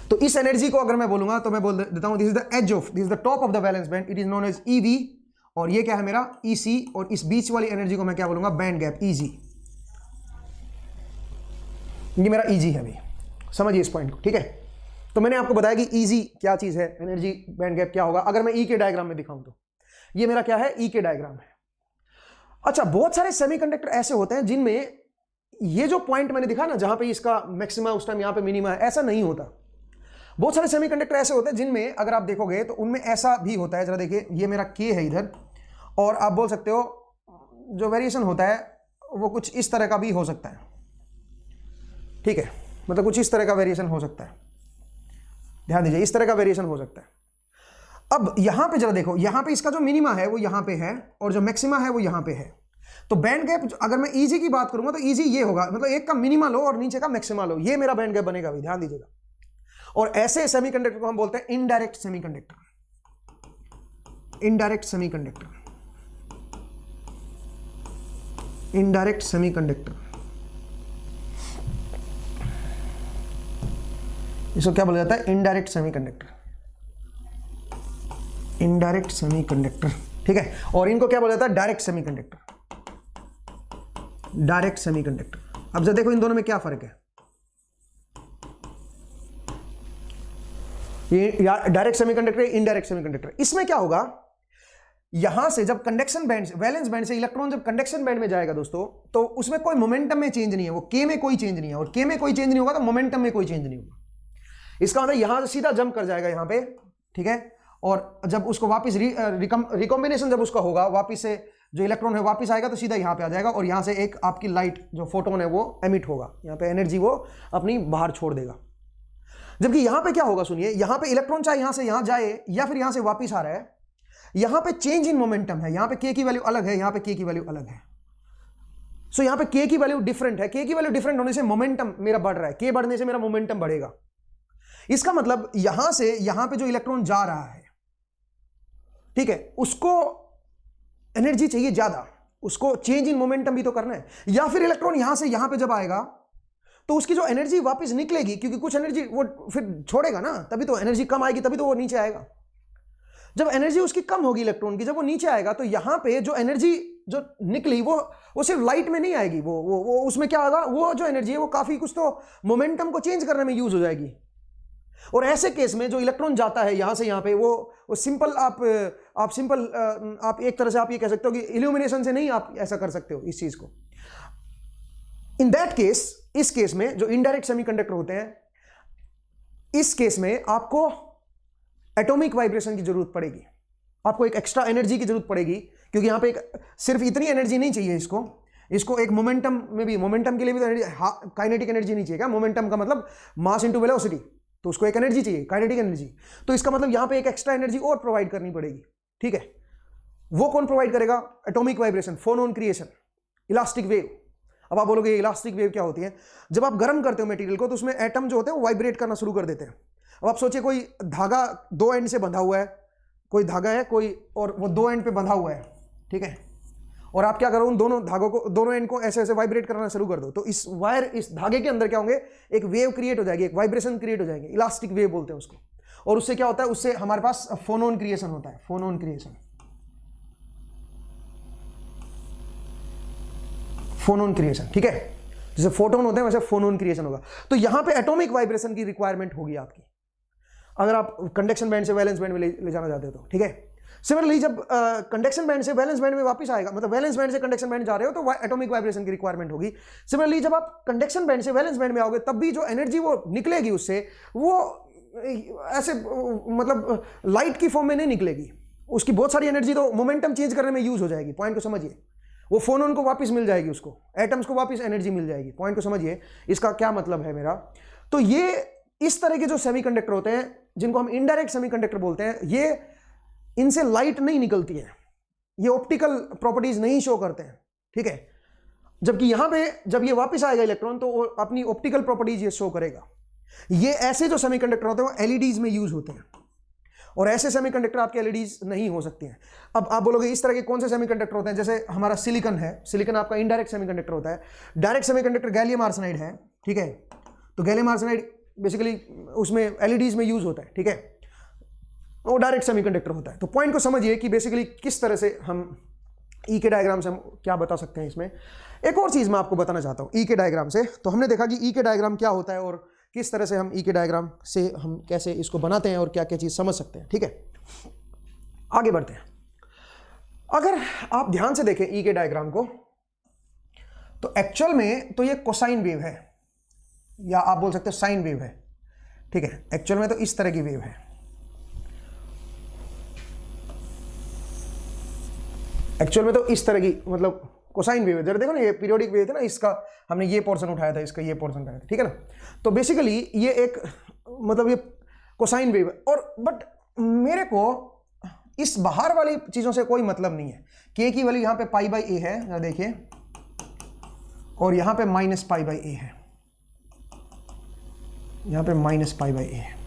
तो इस एनर्जी को अगर मैं बोलूंगा तो मैं बोल देता हूं this is the edge of, this is the top of the valence band, it is known as EV, और ये क्या है मेरा ईसी, और इस बीच वाली एनर्जी को मैं क्या बोलूंगा बैंड गैप ईजी। ये मेरा ईजी है, अभी समझिए इस पॉइंट को। ठीक है, तो मैंने आपको बताया कि ईजी क्या चीज है, एनर्जी बैंड गैप क्या होगा अगर मैं ई के डायग्राम में दिखाऊं तो। ये मेरा क्या है ई के डायग्राम है। अच्छा, बहुत सारे सेमीकंडक्टर ऐसे होते हैं जिनमें ये जो पॉइंट मैंने दिखा ना जहां पे इसका मैक्सिमा उस टाइम यहां पे मिनिमा है, ऐसा नहीं होता। बहुत सारे सेमीकंडक्टर ऐसे होते हैं जिनमें अगर आप देखोगे तो उनमें ऐसा भी होता है। जरा देखिए, ये मेरा के है इधर, और आप बोल सकते हो जो वेरिएशन होता है वो कुछ इस तरह का भी हो सकता है। ठीक है, मतलब कुछ इस तरह का वेरिएशन हो सकता है, ध्यान दीजिए, इस तरह का वेरिएशन हो सकता है। अब यहां पे जरा देखो, यहां पे इसका जो मिनिमा है वो यहां पे है और जो मैक्सिमा है वो यहां पे है। तो बैंड गैप अगर मैं ईजी की बात करूंगा तो ईजी ये होगा, मतलब एक का मिनिमा लो और नीचे का मैक्सिमा लो, ये मेरा बैंड गैप बनेगा भी, ध्यान दीजिएगा। और ऐसे सेमीकंडक्टर को हम बोलते हैं indirect semiconductor, indirect semiconductor, indirect semiconductor. इसको क्या बोला जाता है, इनडायरेक्ट सेमीकंडक्टर, इनडायरेक्ट सेमीकंडक्टर। ठीक है, और इनको क्या बोला जाता है डायरेक्ट सेमीकंडक्टर, डायरेक्ट सेमीकंडक्टर। अब जरा देखो इन दोनों में क्या फर्क है। ये डायरेक्ट सेमीकंडक्टर, इनडायरेक्ट सेमीकंडक्टर। इसमें क्या होगा, यहां से जब कंडक्शन बैंड से, वैलेंस बैंड से इलेक्ट्रॉन जब कंडक्शन बैंड में जाएगा दोस्तों, तो उसमें कोई मोमेंटम में चेंज नहीं है, वो के में कोई चेंज नहीं है, और के में कोई चेंज नहीं होगा तो मोमेंटम में कोई चेंज नहीं होगा। इसका मतलब यहां से सीधा जंप कर जाएगा यहां पे। ठीक है, और जब उसको वापस रिकॉम्बिनेशन जब उसका होगा, वापस से जो इलेक्ट्रॉन है वापस आएगा तो सीधा यहां पे आ जाएगा, और यहां से एक आपकी लाइट जो फोटोन है वो एमिट होगा, यहां पे एनर्जी वो अपनी बाहर छोड़ देगा। जबकि यहां पे क्या होगा, सुनिए, यहां पे इलेक्ट्रॉन चाहे यहां से यहां जाए या फिर यहां से वापस आ रहा है, यहां पे चेंज इन मोमेंटम है, यहां पे के की वैल्यू अलग है, यहां पे के की वैल्यू अलग है। सो यहां पे के की वैल्यू डिफरेंट है, के की वैल्यू डिफरेंट होने से मोमेंटम मेरा बढ़ रहा है, के बढ़ने से मेरा मोमेंटम बढ़ेगा। इसका मतलब यहां से यहां पे जो इलेक्ट्रॉन जा रहा है, ठीक है, उसको एनर्जी चाहिए ज्यादा, उसको चेंज इन मोमेंटम भी तो करना है, या फिर इलेक्ट्रॉन यहां से यहां पे जब आएगा तो उसकी जो एनर्जी वापस निकलेगी, क्योंकि कुछ एनर्जी वो फिर छोड़ेगा ना, तभी तो एनर्जी कम आएगी, तभी तो वो नीचे आएगा। जब एनर्जी उसकी कम होगी इलेक्ट्रॉन की, जब वो नीचे आएगा तो यहां पे जो एनर्जी जो निकली वो सिर्फ लाइट में नहीं आएगी, वो उसमें क्या होगा, वो जो एनर्जी है वो काफी कुछ तो मोमेंटम को चेंज करने में यूज हो जाएगी। और ऐसे केस में जो इलेक्ट्रॉन जाता है यहां से यहां पे, वो सिंपल आप सिंपल आप एक तरह से आप ये कह सकते हो कि इल्यूमिनेशन से नहीं आप ऐसा कर सकते हो इस चीज को। इन दैट केस, इस केस में जो इनडायरेक्ट सेमीकंडक्टर होते हैं, इस केस में आपको एटॉमिक वाइब्रेशन की जरूरत पड़ेगी, आपको एक एक्स्ट्रा एनर्जी की जरूरत पड़ेगी, क्योंकि यहां पे सिर्फ इतनी एनर्जी नहीं चाहिए इसको एक मोमेंटम में भी, मोमेंटम के लिए भी तो काइनेटिक एनर्जी नहीं चाहिए क्या, मोमेंटम का मतलब मास इंटू वेलोसिटी, तो उसको एक एनर्जी चाहिए, काइनेटिक एनर्जी। तो इसका मतलब यहां पे एक एक्स्ट्रा एनर्जी और प्रोवाइड करनी पड़ेगी। ठीक है, वो कौन प्रोवाइड करेगा, atomic vibration, phonon creation, elastic wave. अब आप बोलोगे इलास्टिक वेव क्या होती है, जब आप गर्म करते हो मटेरियल को तो उसमें एटम जो होते हैं वो वाइब्रेट करना शुरू कर देते हैं। अब आप सोचिए कोई धागा दो एंड से बंधा हुआ है, कोई धागा है कोई, और वो दो एंड पे बंधा हुआ है, ठीक है, और आप क्या करो, उन दोनों धागों को, दोनों एंड को ऐसे ऐसे वाइब्रेट करना शुरू कर दो, तो इस वायर, इस धागे के अंदर क्या होंगे, एक वेव क्रिएट हो जाएगी, एक वाइब्रेशन क्रिएट हो जाएगी, इलास्टिक वेव बोलते हैं उसको। और उससे क्या होता है, उससे हमारे पास फोनोन क्रिएशन होता है, फोनोन क्रिएशन, फोनोन क्रिएशन। ठीक है, जैसे फोटोन होते हैं वैसे फोनोन क्रिएशन होगा। तो यहां पे एटॉमिक वाइब्रेशन की रिक्वायरमेंट होगी आपकी, अगर आप कंडक्शन बैंड से वैलेंस बैंड में ले जाना चाहते हो तो। ठीक है, सिमिलरली जब कंडक्शन बैंड से वैलेंस बैंड में वापस आएगा, मतलब वैलेंस बैंड से कंडक्शन बैंड जा रहे हो तो एटॉमिक वाइब्रेशन की रिक्वायरमेंट होगी। सिमिलरली जब आप कंडक्शन बैंड से वैलेंस बैंड में आओगे तब भी जो एनर्जी वो निकलेगी उससे, वो ऐसे मतलब लाइट की फॉर्म में नहीं निकलेगी, उसकी बहुत सारी एनर्जी तो मोमेंटम चेंज करने में यूज हो जाएगी। पॉइंट को समझिए, वो फोनोन को वापस मिल जाएगी, उसको एटम्स को वापस एनर्जी मिल जाएगी। पॉइंट को समझिए, इसका क्या मतलब है मेरा। तो ये इस तरह के जो सेमीकंडक्टर होते हैं जिनको हम इनडायरेक्ट सेमीकंडक्टर बोलते हैं, ये इनसे लाइट नहीं निकलती है, ये ऑप्टिकल प्रॉपर्टीज नहीं शो करते हैं, ठीक है। जबकि यहां पे जब ये वापस आएगा इलेक्ट्रॉन तो अपनी ऑप्टिकल प्रॉपर्टीज ये शो करेगा। ये ऐसे जो सेमीकंडक्टर होते हैं वो एलईडीज में यूज होते हैं, और ऐसे सेमीकंडक्टर आपके एलईडीज नहीं हो सकती हैं। अब आप बोलोगे इस तरह के कौन से सेमीकंडक्टर होते हैं, जैसे हमारा सिलिकॉन है, सिलिकॉन आपका इनडायरेक्ट सेमीकंडक्टर होता है। डायरेक्ट सेमीकंडक्टर गैलियम आर्सेनाइड है, ठीक है। तो गैलियम आर्सेनाइड बेसिकली उसमें एलईडीज में यूज होता है, ठीक है, वो डायरेक्ट सेमीकंडक्टर होता है। तो पॉइंट को समझिए कि बेसिकली किस तरह से हम ई के डायग्राम से हम क्या बता सकते हैं इसमें। एक और चीज मैं आपको बताना चाहता हूं ई के डायग्राम से। तो हमने देखा कि ई के डायग्राम क्या होता है और किस तरह से हम ई के डायग्राम से हम कैसे इसको बनाते हैं और क्या क्या चीज समझ सकते हैं, ठीक है। आगे बढ़ते हैं। अगर आप ध्यान से देखें ई के डायग्राम को तो एक्चुअल में तो ये कोसाइन वेव है, या आप बोल सकते हो साइन वेव है, ठीक है। एक्चुअल में तो इस तरह की वेव है, एक्चुअल में तो इस तरह की मतलब कोसाइन वेव है। जरा देखो ना, ये पीरियोडिक वेव थे ना, इसका हमने ये पोर्शन उठाया था, इसका ये पोर्शन उठाया था, ठीक है ना। तो बेसिकली ये एक मतलब ये कोसाइन वेव है, और बट मेरे को इस बाहर वाली चीजों से कोई मतलब नहीं है। के की वैल्यू यहां पे पाई बाई ए है, जरा देखिए, और यहां पे माइनस पाई बाई ए है, यहां पे माइनस पाई बाई ए है।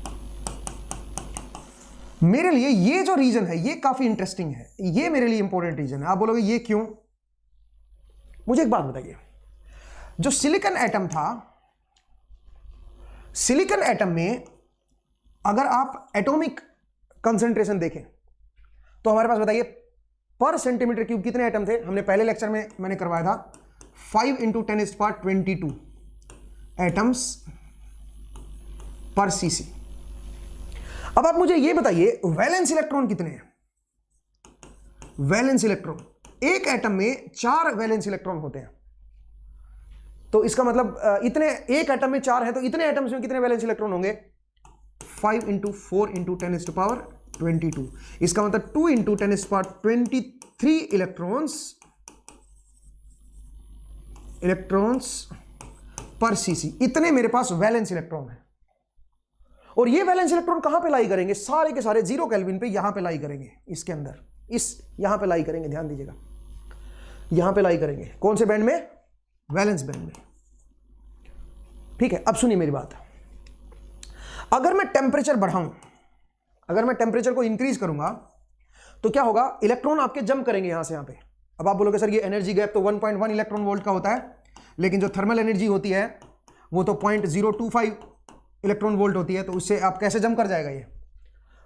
मेरे लिए ये जो रीजन है ये काफी इंटरेस्टिंग है, ये मेरे लिए इंपॉर्टेंट रीजन है। आप बोलोगे ये क्यों? मुझे एक बात बताइए, जो सिलिकॉन एटम था, सिलिकॉन एटम में अगर आप एटॉमिक कंसंट्रेशन देखें तो हमारे पास बताइए पर सेंटीमीटर क्यूब कितने एटम थे। हमने पहले लेक्चर में मैंने करवाया था 5 × 10⁻22 एटम्स पर सीसी। अब आप मुझे यह बताइए वैलेंस इलेक्ट्रॉन कितने हैं। वैलेंस इलेक्ट्रॉन, एक एटम में 4 वैलेंस इलेक्ट्रॉन होते हैं। तो इसका मतलब इतने, एक एटम में 4 है तो इतने एटम्स में कितने वैलेंस इलेक्ट्रॉन होंगे? 5 × 4 × 10⁻22। इसका मतलब 2 × 10⁻23 इलेक्ट्रॉन्स पर सीसी, इतने मेरे पास वैलेंस इलेक्ट्रॉन है। और ये वैलेंस इलेक्ट्रॉन कहां पे लाई करेंगे? सारे के सारे 0 केल्विन पे यहां पे लाई करेंगे, इसके अंदर, इस यहां पे लाई करेंगे, ध्यान दीजिएगा, यहां पे लाई करेंगे। कौन से बैंड में? वैलेंस बैंड में, ठीक है। अब सुनिए मेरी बात, अगर मैं टेम्परेचर बढ़ाऊं, अगर मैं टेम्परेचर को इंक्रीज करूंगा तो क्या होगा? इलेक्ट्रॉन आपके जंप करेंगे यहां से यहां पे। अब आप बोलोगे सर ये एनर्जी गैप तो 1.1 इलेक्ट्रॉन वोल्ट का होता है, लेकिन जो थर्मल एनर्जी होती है वो तो 0.025 इलेक्ट्रॉन वोल्ट होती है, तो उससे आप कैसे जंप कर जाएगा ये,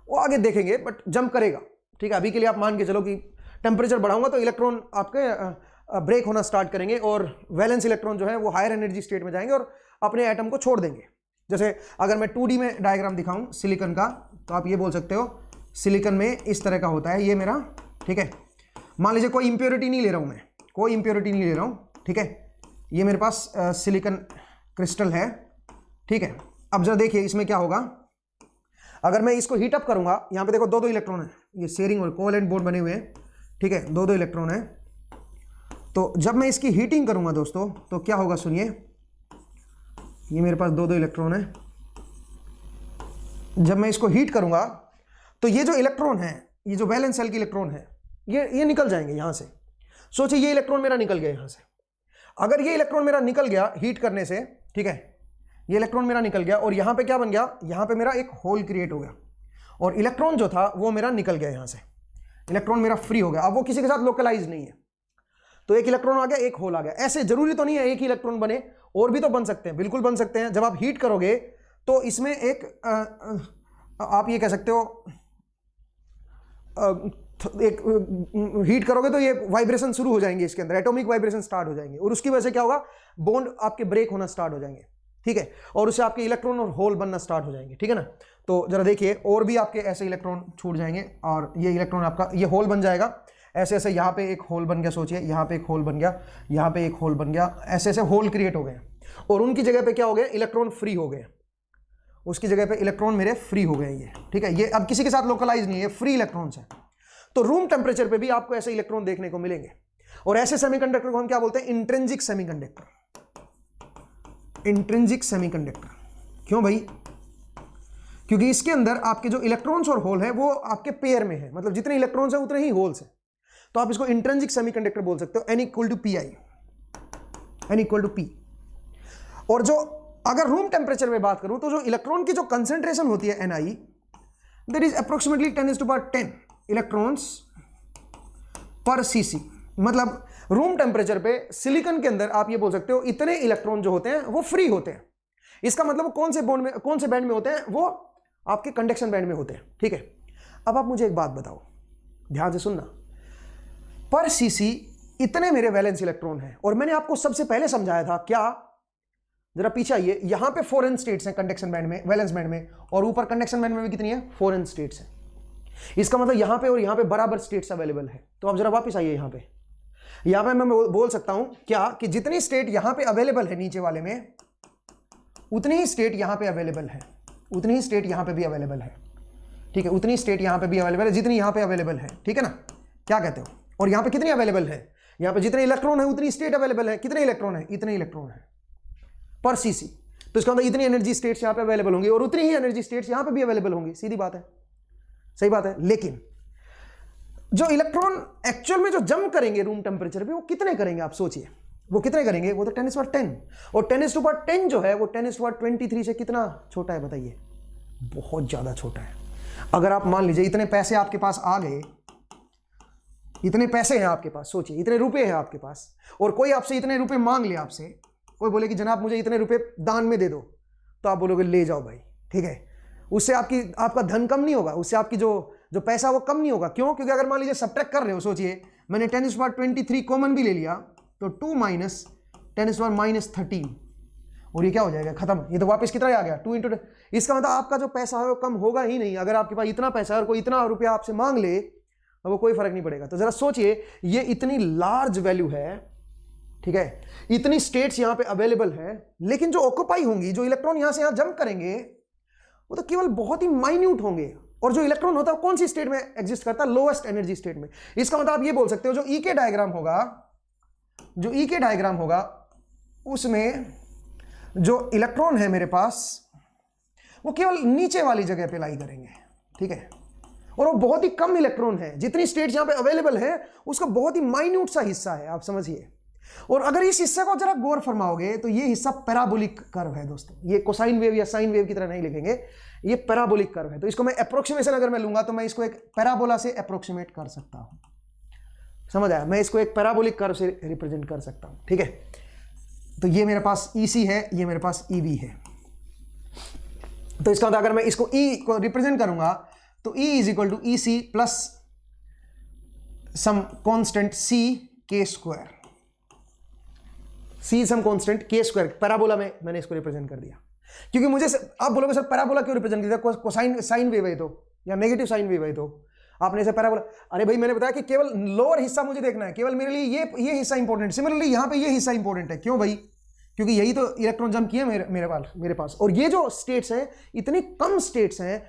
वो आगे देखेंगे, बट जंप करेगा, ठीक है। अभी के लिए आप मान के चलो कि टेम्परेचर बढ़ाऊंगा तो इलेक्ट्रॉन आपके ब्रेक होना स्टार्ट करेंगे और वैलेंस इलेक्ट्रॉन जो है वो हायर एनर्जी स्टेट में जाएंगे और अपने एटम को छोड़ देंगे। जैसे अगर मैं 2D में डायग्राम दिखाऊं सिलिकॉन का, तो आप ये बोल सकते हो सिलिकॉन में इस तरह का होता है ये मेरा, ठीक है। मान लीजिए कोई इंप्योरिटी नहीं ले रहा हूं मैं, कोई इंप्योरिटी नहीं ले रहा हूं, ठीक है। ये मेरे पास सिलिकॉन क्रिस्टल है, ठीक है। अब जरा देखिए इसमें क्या होगा, अगर मैं इसको हीट अप करूंगा, यहां पे देखो 2-2 इलेक्ट्रॉन है, ये शेयरिंग और कोवेलेंट बॉन्ड बने हुए हैं, ठीक है, 2-2 इलेक्ट्रॉन है। तो जब मैं इसकी हीटिंग करूंगा दोस्तों तो क्या होगा सुनिए, ये मेरे पास 2-2 इलेक्ट्रॉन है। जब मैं इसको हीट करूंगा तो ये जो इलेक्ट्रॉन है, ये जो वैलेंस सेल के इलेक्ट्रॉन है, ये निकल जाएंगे यहां से। सोचिए ये इलेक्ट्रॉन मेरा निकल गया यहां से, अगर ये इलेक्ट्रॉन मेरा निकल गया हीट करने से, ठीक है, ये इलेक्ट्रॉन मेरा निकल गया और यहां पे क्या बन गया, यहां पे मेरा एक होल क्रिएट हो गया और इलेक्ट्रॉन जो था वो मेरा निकल गया यहां से, इलेक्ट्रॉन मेरा फ्री हो गया। अब वो किसी के साथ लोकलाइज नहीं है, तो एक इलेक्ट्रॉन आ गया, एक होल आ गया। ऐसे जरूरी तो नहीं है एक ही इलेक्ट्रॉन बने, और भी तो बन सकते हैं, बिल्कुल बन सकते हैं। जब आप हीट करोगे तो इसमें एक आप ये कह सकते हो एक हीट करोगे तो ये वाइब्रेशन शुरू हो जाएंगे, इसके अंदर एटॉमिक वाइब्रेशन स्टार्ट हो जाएंगे और उसकी वजह से क्या होगा, बॉन्ड आपके ब्रेक होना स्टार्ट हो जाएंगे, ठीक है, और उससे आपके इलेक्ट्रॉन और होल बनना स्टार्ट हो जाएंगे, ठीक है ना। तो जरा देखिए, और भी आपके ऐसे इलेक्ट्रॉन छूट जाएंगे और ये इलेक्ट्रॉन आपका ये होल बन जाएगा। ऐसे ऐसे यहाँ पे एक होल बन गया, सोचिए यहाँ पे एक होल बन गया, यहाँ पे एक होल बन गया, ऐसे ऐसे होल क्रिएट हो गए और उनकी जगह पे क्या हो गया, इलेक्ट्रॉन फ्री हो गए। उसकी जगह पे इलेक्ट्रॉन मेरे फ्री हो गए ये, ठीक है। ये अब किसी के साथ लोकलाइज नहीं है, फ्री इलेक्ट्रॉन्स है। तो रूम टेम्परेचर पे भी आपको ऐसे इलेक्ट्रॉन देखने को मिलेंगे और ऐसे सेमीकंडक्टर को हम क्या बोलते हैं, इंट्रिंसिक सेमीकंडक्टर। इंट्रिंसिक सेमीकंडक्टर क्यों भाई? क्योंकि इसके अंदर आपके जो इलेक्ट्रॉन्स और होल है वो आपके पेयर में है, मतलब जितने इलेक्ट्रॉन्स है उतने ही होल्स है। तो आप इसको इंट्रिंसिक सेमीकंडक्टर बोल सकते हो, N equal to P I, N equal to P. और जो अगर रूम टेम्परेचर में बात करूं तो जो इलेक्ट्रॉन की जो कंसेंट्रेशन होती है Ni, that is approximately 10⁻10 electrons पर सीसी। मतलब रूम टेम्परेचर पे सिलिकॉन के अंदर आप ये बोल सकते हो इतने इलेक्ट्रॉन जो होते हैं वो फ्री होते हैं। इसका मतलब वो कौन से बॉन्ड में, कौन से बैंड में होते हैं, वो आपके कंडक्शन बैंड में होते हैं, ठीक है। अब आप मुझे एक बात बताओ, ध्यान से सुनना, पर सीसी इतने मेरे वैलेंस इलेक्ट्रॉन हैं और मैंने आपको सबसे पहले समझाया था क्या, जरा पीछे आइए, यहां पे 4 n स्टेट्स हैं कंडक्शन बैंड में, वैलेंस बैंड में, और ऊपर कंडक्शन बैंड में भी कितनी है, 4 n स्टेट्स हैं। इसका मतलब यहां पे और यहां पे बराबर स्टेट्स अवेलेबल है। तो आप जरा वापस आइए, यहां पे मैं बोल सकता हूं क्या कि जितनी स्टेट यहां पे अवेलेबल है नीचे वाले में, उतनी ही स्टेट यहां पे अवेलेबल है, उतनी ही स्टेट यहां पे भी अवेलेबल है, ठीक है। उतनी स्टेट यहां पे भी अवेलेबल है जितनी यहां पे अवेलेबल है, ठीक है ना, क्या कहते हो। और यहां पे कितनी अवेलेबल है, यहां पे जितने इलेक्ट्रॉन है उतनी स्टेट अवेलेबल है। कितने इलेक्ट्रॉन है, इतने इलेक्ट्रॉन है पर सीसी। तो इसका मतलब इतनी एनर्जी स्टेट्स यहां पे अवेलेबल होंगी और उतनी ही एनर्जी स्टेट्स यहां पे भी अवेलेबल होंगी, सीधी बात है, सही बात है। लेकिन जो इलेक्ट्रॉन एक्चुअल में जो जंप करेंगे रूम टेम्परेचर पे, वो कितने करेंगे आप सोचिए, वो कितने करेंगे, वो तो 10⁻10। और 10⁻10 जो है वो 10⁻23 से कितना छोटा है बताइए, बहुत ज्यादा छोटा है। अगर आप मान लीजिए इतने पैसे आपके पास आ गए, इतने पैसे हैं आपके पास, सोचिए इतने रुपए हैं आपके पास, और कोई आपसे इतने रुपए मांग ले, आपसे कोई बोले कि जनाब मुझे इतने रुपए दान में दे दो, तो आप बोलोगे ले जाओ भाई, ठीक है। उससे आपका धन कम नहीं होगा, उससे आपकी जो पैसा वो कम नहीं होगा। क्यों? क्योंकि अगर मान लीजिए सब्ट्रैक्ट कर रहे हो, सोचिए मैंने 10⁻23 कॉमन भी ले लिया, तो 2 - 10⁻−13, और ये क्या हो जाएगा, खत्म। ये तो वापस कितना आ गया, 2 × इसका मतलब आपका जो पैसा है वो कम होगा ही नहीं। अगर आपके पास इतना पैसा है और कोई इतना रुपया आपसे मांग ले तो वो कोई फर्क नहीं पड़ेगा। तो जरा सोचिए, ये इतनी लार्ज वैल्यू है, ठीक है, इतनी स्टेट्स यहां पे अवेलेबल है, लेकिन जो ऑक्युपाई होंगी, जो इलेक्ट्रॉन यहां से यहां जंप करेंगे, वो तो केवल बहुत ही माइन्यूट होंगे। और जो इलेक्ट्रॉन होता है कौन सी स्टेट में एग्जिस्ट करता है, लोएस्ट एनर्जी स्टेट में। इसका मतलब आप ये बोल सकते हो, जो ईके डायग्राम होगा, जो ईके डायग्राम होगा उसमें जो इलेक्ट्रॉन है मेरे पास, वो केवल नीचे वाली जगह पे लाई करेंगे, ठीक है। और वो बहुत ही कम इलेक्ट्रॉन है, जितनी स्टेट्स यहां पे अवेलेबल है उसका बहुत ही माइन्यूट सा हिस्सा है, आप समझिए। और अगर इस हिस्से को जरा गौर फरमाओगे तो ये हिस्सा पैराबोलिक कर्व है दोस्तों। ये कोसाइन वेव या साइन वेव की तरह नहीं लिखेंगे, ये पैराबोलिक कर्व है। तो इसको मैं अप्रोक्सीमेशन अगर मैं लूंगा तो मैं इसको एक पैराबोला से अप्रोक्सीमेट कर सकता हूं, समझ आया, मैं इसको एक पैराबोलिक कर्व से रिप्रेजेंट कर सकता हूं, ठीक है। तो ये मेरे पास EC है, ये मेरे पास EB है। तो इसका मतलब अगर मैं इसको E को रिप्रेजेंट करूंगा तो E = EC plus some constant C k², C some constant k², parabola में मैंने इसको रिप्रेजेंट कर दिया। क्योंकि मुझे आप बोलोगे सर पैराबोला क्यों रिप्रेजेंट किया, कोसाइन साइन वेव है तो, या नेगेटिव साइन वेव है तो आपने इसे पैराबोला। अरे भाई मैंने बताया कि केवल लोअर हिस्सा मुझे देखना है, केवल मेरे लिए ये हिस्सा इंपॉर्टेंट। सिमिलरली यहां पे ये हिस्सा इंपॉर्टेंट है। क्यों भाई? क्योंकि यही तो इलेक्ट्रॉन जंप किए मेरे पास। और ये जो स्टेट्स हैं, इतनी कम स्टेट्स हैं,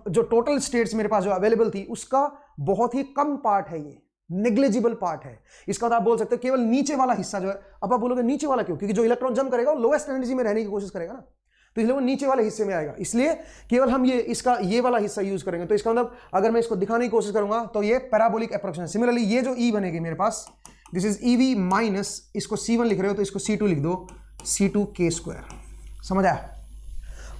जो टोटल स्टेट्स मेरे पास जो अवेलेबल थी उसका बहुत ही कम पार्ट है, ये नेग्लिजिबल पार्ट है। इसका मतलब आप बोल सकते हो केवल नीचे वाला हिस्सा जो है। अब आप बोलोगे नीचे वाला क्यों? क्योंकि जो इलेक्ट्रॉन जंप करेगा वो लोएस्ट एनर्जी में रहने की कोशिश करेगा ना, तो इसलिए वो नीचे वाले हिस्से में आएगा। इसलिए केवल हम ये वाला हिस्सा यूज करेंगे। तो इसका मतलब अगर मैं इसको दिखाने की कोशिश करूंगा तो ये पैराबोलिक अप्रोक्सीमेशन। सिमिलरली ये जो E बनेगी मेरे पास, दिस इज EV माइनस, इसको C1 लिख रहे हो तो इसको C2 लिख दो, C2 k²। समझ आया?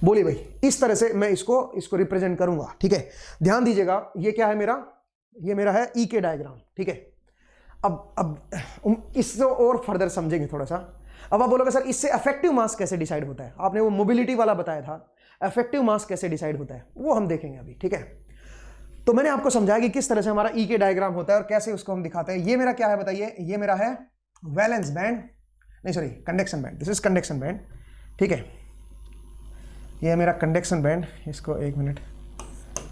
बोलिए भाई, इस तरह से मैं इसको रिप्रेजेंट करूंगा, ठीक है। ध्यान दीजिएगा, ये क्या है मेरा, ये मेरा है E के डायग्राम, ठीक है। अब इसको और फर्दर समझेंगे थोड़ा सा। अब आप बोलोगे सर इससे इफेक्टिव मास कैसे डिसाइड होता है, आपने वो मोबिलिटी वाला बताया था, इफेक्टिव मास कैसे डिसाइड होता है वो हम देखेंगे अभी, ठीक है। तो मैंने आपको समझाया कि किस तरह से हमारा E के डायग्राम होता है और कैसे उसको हम दिखाते हैं। ये मेरा क्या है बताइए, ये मेरा है वैलेंस बैंड, नहीं sorry conduction band, this is conduction band, ठीक है। ये है मेरा कंडक्शन बैंड, इसको एक minute,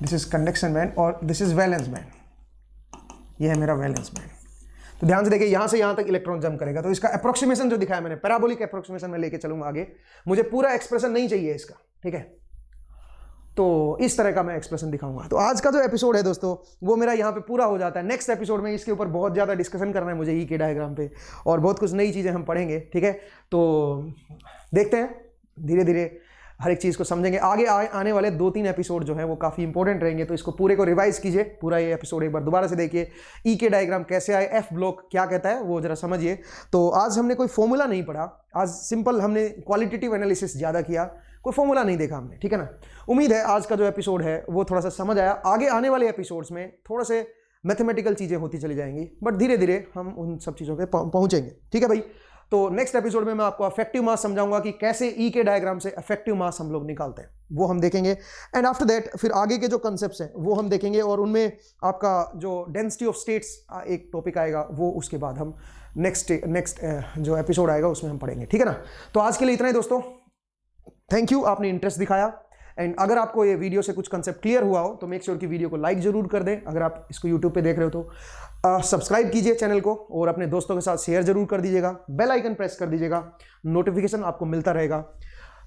this is conduction band और दिस इज वैलेंस बैंड, ये है मेरा वैलेंस बैंड। तो ध्यान से देखिए, यहां से यहां तक इलेक्ट्रॉन जंप करेगा। तो इसका अप्रोक्सीमेशन जो दिखाया मैंने, पैराबोलिक अप्रोक्सीमेशन में लेके चलूंगा आगे, मुझे पूरा एक्सप्रेशन नहीं चाहिए इसका, ठीक है। तो इस तरह का मैं एक्सप्रेशन दिखाऊंगा। तो आज का जो एपिसोड है दोस्तों, वो मेरा यहाँ पे पूरा हो जाता है। नेक्स्ट एपिसोड में इसके ऊपर बहुत ज़्यादा डिस्कशन करना है मुझे, ई के डायग्राम पे, और बहुत कुछ नई चीज़ें हम पढ़ेंगे, ठीक है। तो देखते हैं, धीरे धीरे हर एक चीज़ को समझेंगे। आगे आने वाले 2-3 एपिसोड जो है वो काफ़ी इंपॉर्टेंट रहेंगे, तो इसको पूरे को रिवाइज कीजिए, पूरा ये एपिसोड एक बार दोबारा से देखिए। ई के डायग्राम कैसे आए, एफ ब्लॉक क्या कहता है वो जरा समझिए। तो आज हमने कोई फॉर्मूला नहीं पढ़ा, आज सिंपल हमने क्वालिटेटिव एनालिसिस ज़्यादा किया, कोई फॉर्मूला नहीं देखा हमने, ठीक है ना। उम्मीद है आज का जो एपिसोड है वो थोड़ा सा समझ आया। आगे आने वाले एपिसोड्स में थोड़ा से मैथमेटिकल चीज़ें होती चली जाएंगी, बट धीरे धीरे हम उन सब चीज़ों पे पहुंचेंगे, ठीक है भाई। तो नेक्स्ट एपिसोड में मैं आपको अफेक्टिव मास समझाऊंगा कि कैसे ई के डायग्राम से अफेक्टिव मास हम लोग निकालते हैं, वो हम देखेंगे। एंड आफ्टर दैट फिर आगे के जो कंसेप्ट्स हैं वो हम देखेंगे, और उनमें आपका जो डेंसिटी ऑफ स्टेट्स एक टॉपिक आएगा, वो उसके बाद हम नेक्स्ट जो एपिसोड आएगा उसमें हम पढ़ेंगे, ठीक है ना। तो आज के लिए इतना ही दोस्तों, थैंक यू, आपने इंटरेस्ट दिखाया। एंड अगर आपको ये वीडियो से कुछ कंसेप्ट क्लियर हुआ हो तो मेक श्योर कि वीडियो को लाइक जरूर कर दें। अगर आप इसको यूट्यूब पे देख रहे हो तो सब्सक्राइब कीजिए चैनल को, और अपने दोस्तों के साथ शेयर जरूर कर दीजिएगा। बेल आइकन प्रेस कर दीजिएगा, नोटिफिकेशन आपको मिलता रहेगा।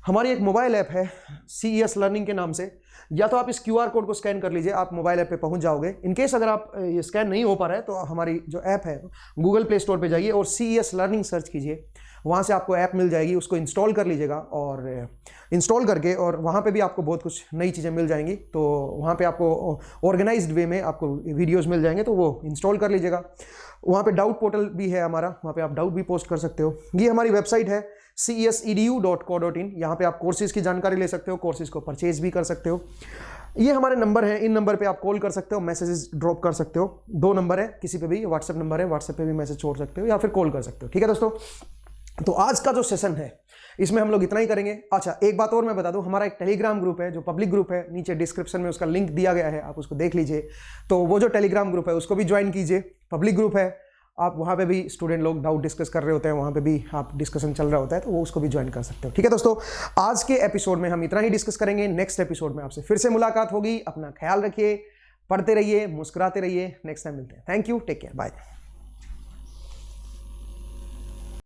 हमारी एक मोबाइल ऐप है CES लर्निंग के नाम से, या तो आप इस QR कोड को स्कैन कर लीजिए, आप मोबाइल ऐप पे पहुंच जाओगे। इनकेस अगर आप ये स्कैन नहीं हो पा रहा है तो हमारी जो ऐप है गूगल प्ले स्टोर पे जाइए और CES लर्निंग सर्च कीजिए, वहाँ से आपको ऐप मिल जाएगी, उसको इंस्टॉल कर लीजिएगा। और इंस्टॉल करके और वहाँ पे भी आपको बहुत कुछ नई चीज़ें मिल जाएंगी। तो वहाँ पे आपको ऑर्गेनाइज्ड वे में आपको वीडियोस मिल जाएंगे, तो वो इंस्टॉल कर लीजिएगा। वहाँ पे डाउट पोर्टल भी है हमारा, वहाँ पे आप डाउट भी पोस्ट कर सकते हो। ये हमारी वेबसाइट है cesedu.co.in, यहाँ पे आप कोर्सेज़ की जानकारी ले सकते हो, कोर्सेज़ को परचेज भी कर सकते हो। ये हमारे नंबर हैं, इन नंबर पे आप कॉल कर सकते हो, मैसेजेस ड्रॉप कर सकते हो। 2 नंबर है, किसी पे भी व्हाट्सएप नंबर है, व्हाट्सएप पे भी मैसेज छोड़ सकते हो या फिर कॉल कर सकते हो, ठीक है दोस्तों। तो आज का जो सेशन है इसमें हम लोग इतना ही करेंगे। अच्छा, एक बात और मैं बता दूं, हमारा एक टेलीग्राम ग्रुप है जो पब्लिक ग्रुप है, नीचे डिस्क्रिप्शन में उसका लिंक दिया गया है, आप उसको देख लीजिए। तो वो जो टेलीग्राम ग्रुप है उसको भी ज्वाइन कीजिए, पब्लिक ग्रुप है, आप वहाँ पे भी स्टूडेंट लोग डाउट डिस्कस कर रहे होते हैं, वहाँ पे भी आप डिस्कशन चल रहा होता है, तो वो उसको भी ज्वाइन कर सकते हो, ठीक है दोस्तों। आज के एपिसोड में हम इतना ही डिस्कस करेंगे। नेक्स्ट एपिसोड में आपसे फिर से मुलाकात होगी। अपना ख्याल रखिए, पढ़ते रहिए, मुस्कुराते रहिए। नेक्स्ट टाइम मिलते हैं। Thank you, take care, bye.